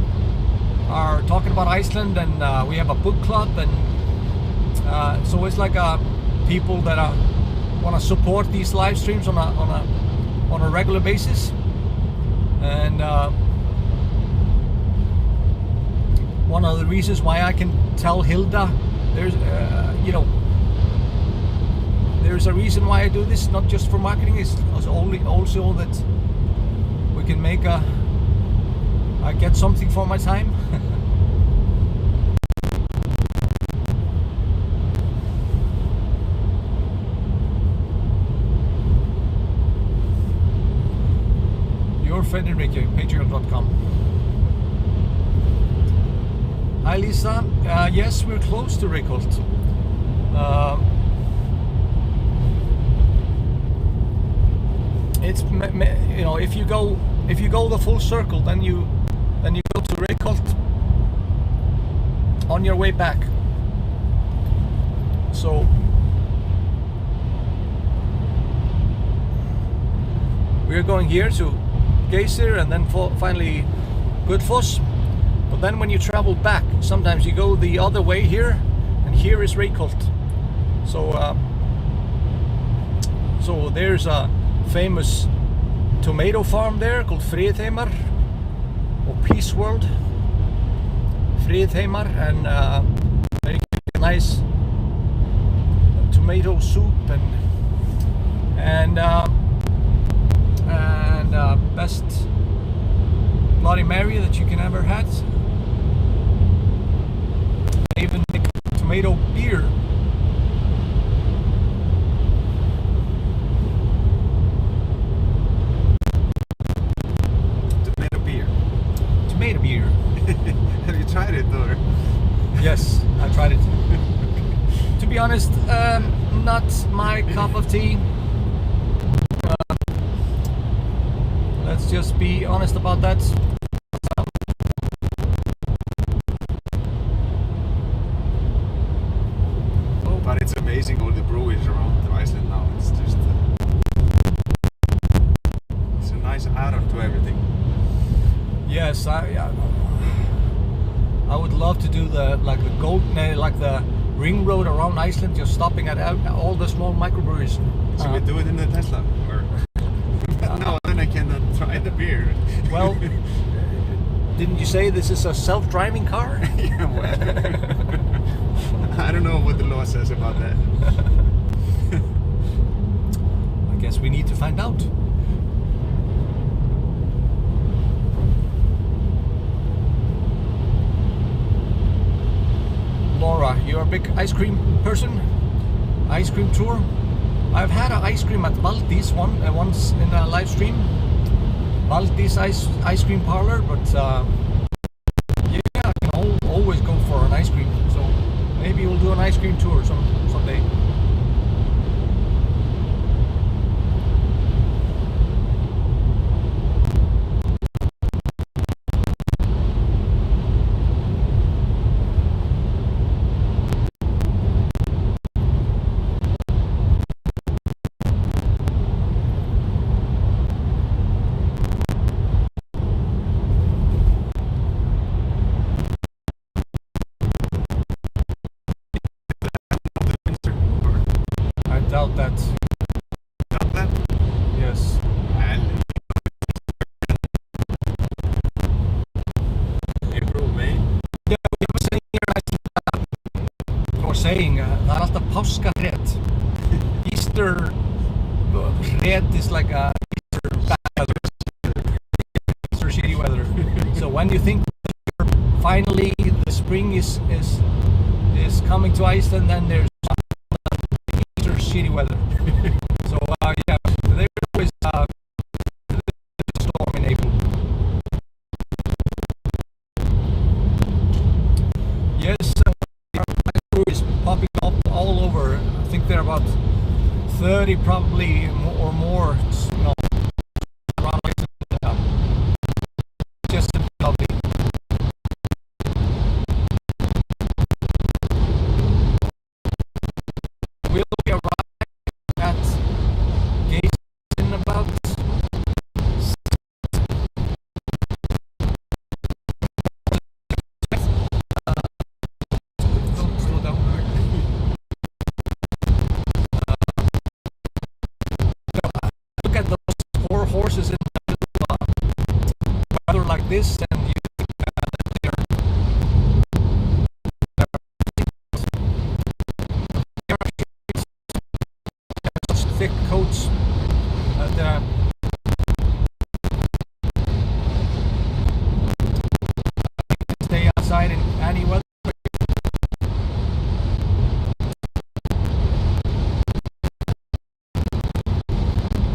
Speaker 1: are talking about Iceland, and we have a book club, and so it's like people that want to support these live streams on a regular basis. And one of the reasons why I can tell Hilda, there's you know, there's a reason why I do this, not just for marketing, it's also that we can make I get something for my time. Your Friend In Reykjavik, patreon.com. Hi Lisa, yes, we're close to Reykholt. It's, you know, if you go the full circle, then you go to Reykholt on your way back. So we're going here to Geysir and then finally Gullfoss. But then when you travel back, sometimes you go the other way here, and here is Reykholt. So there's a famous tomato farm there called Friðheimar, or Peace World Friðheimar, and they make a nice tomato soup and best Bloody Mary that you can ever had. They even make tomato beer. Tomato beer.
Speaker 2: Have you tried it or?
Speaker 1: Yes, I tried it. To be honest, not my cup of tea. Let's just be honest about that.
Speaker 2: Oh, but it's amazing all the breweries around Iceland now. It's just it's a nice add-on to everything.
Speaker 1: Yes, I would love to do the ring road around Iceland, just stopping at all the small microbreweries.
Speaker 2: Should we do it in the Tesla? Or no, then I cannot try the beer.
Speaker 1: Well, didn't you say this is a self-driving car?
Speaker 2: Yeah, well, I don't know what the law says about that.
Speaker 1: I guess we need to find out. you're a big ice cream person, ice cream tour. I've had an ice cream at Valdís once in a live stream. Valdís ice cream parlor, but yeah, I can always go for an ice cream. So maybe we'll do an ice cream tour someday. Doubt that.
Speaker 2: Doubt that?
Speaker 1: Yes.
Speaker 2: April, May?
Speaker 1: Yeah, we were saying here in Iceland, það alltaf páskahret. Easter hret is like a Easter bad weather. Easter shitty weather. So when you think finally the spring is coming to Iceland, then there's shitty weather. So yeah, there was a storm in April. Yes, ice crew is popping up all over. I think there are about 30 probably or more, you know, around Iceland. Just lovely. We'll be arriving at Geysir in about don't slow down. Look at those 4 horses in the weather like this, and you think they're such thick coats that stay outside in any weather.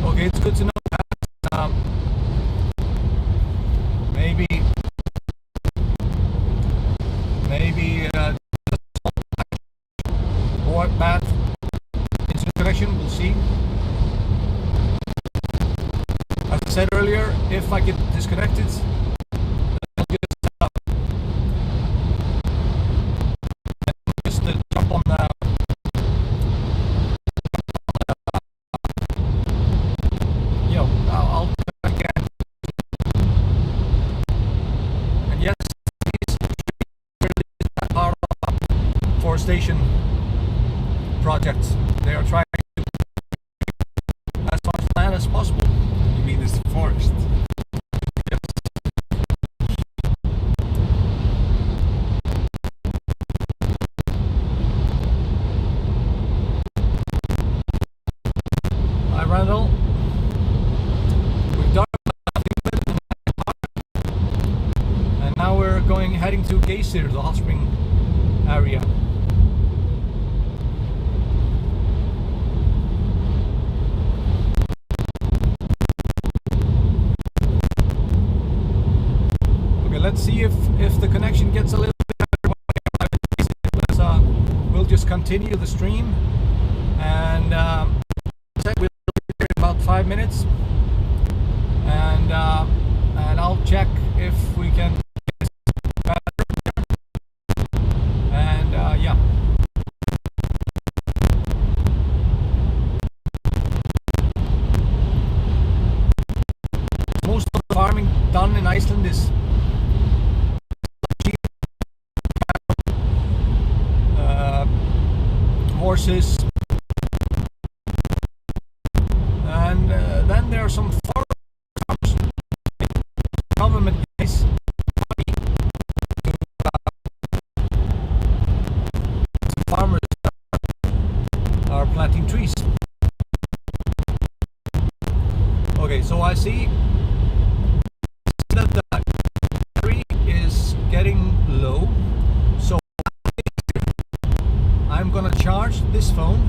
Speaker 1: Okay, it's good to know that maybe or bad internet connection, we'll see. As I said earlier, if I get disconnected, I'll just jump on the I'll try again. And yes, this is part of a forestation project. They are trying to get as much land as possible.
Speaker 2: You mean this forest?
Speaker 1: Yes. Hi Randall. We've done Þingvellir, and now we're heading to Geysir, the hot spring area. Okay, let's see if the connection gets a little bit better. We'll just continue the stream, and we'll be here in about 5 minutes, and I'll check if we can get better, and yeah. Most of the farming done in Iceland is horses, and then there are some farms. Government pays money to farmers that are planting trees. Okay, so I see that the battery is getting low, so charge this phone.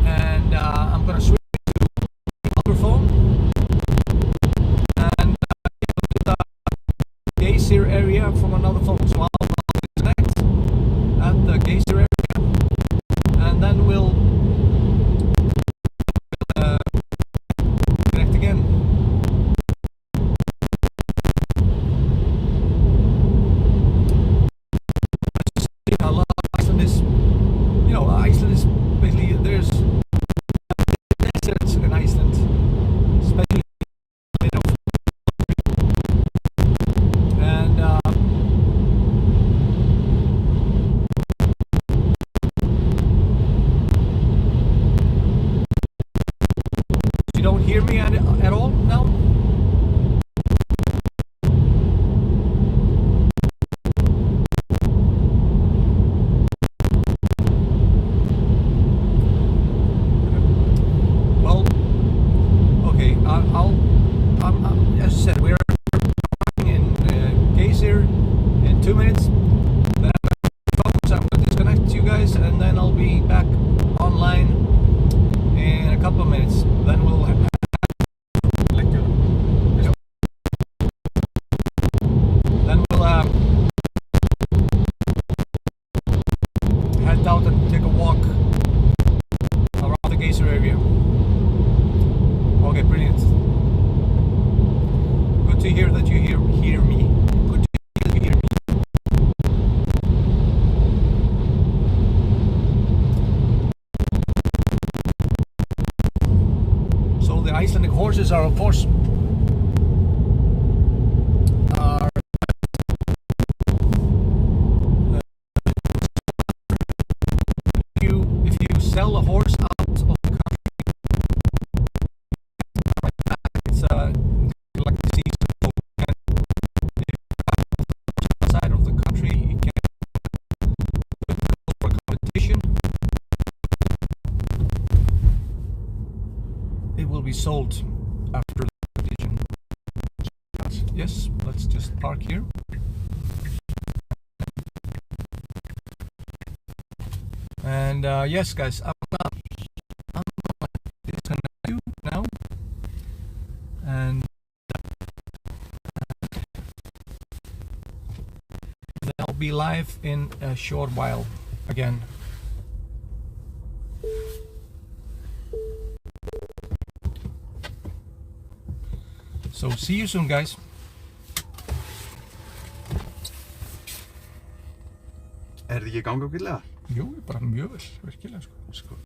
Speaker 1: And I'm gonna switch to the other phone. And to the Geysir area from another phone. So I'll disconnect at the Geysir area. And then we'll connect again. I love Iceland is, you know, Iceland is basically, there's deserts in Iceland, especially, you know, and you don't hear me at all now? As I said, we're in Geysir in 2 minutes. Then I'm going to disconnect you guys, and then I'll be back online in a couple of minutes. Then we'll head out and take a walk around the Geysir area. Okay, brilliant. Good to hear that you hear me. Good to hear that you hear me. So the Icelandic horses are, of course, if you sell a horse out of the country, it's like a disease. And if you buy outside of the country, you can go for a competition. It will be sold after the competition. Yes, let's just park here. And yes, guys, I'm gonna disconnect you now, and then I'll be live in a short while again. So see you soon, guys.
Speaker 2: Þetta ekki í gangi ágætlega?
Speaker 1: Jú, bara mjög vel, virkilega sko.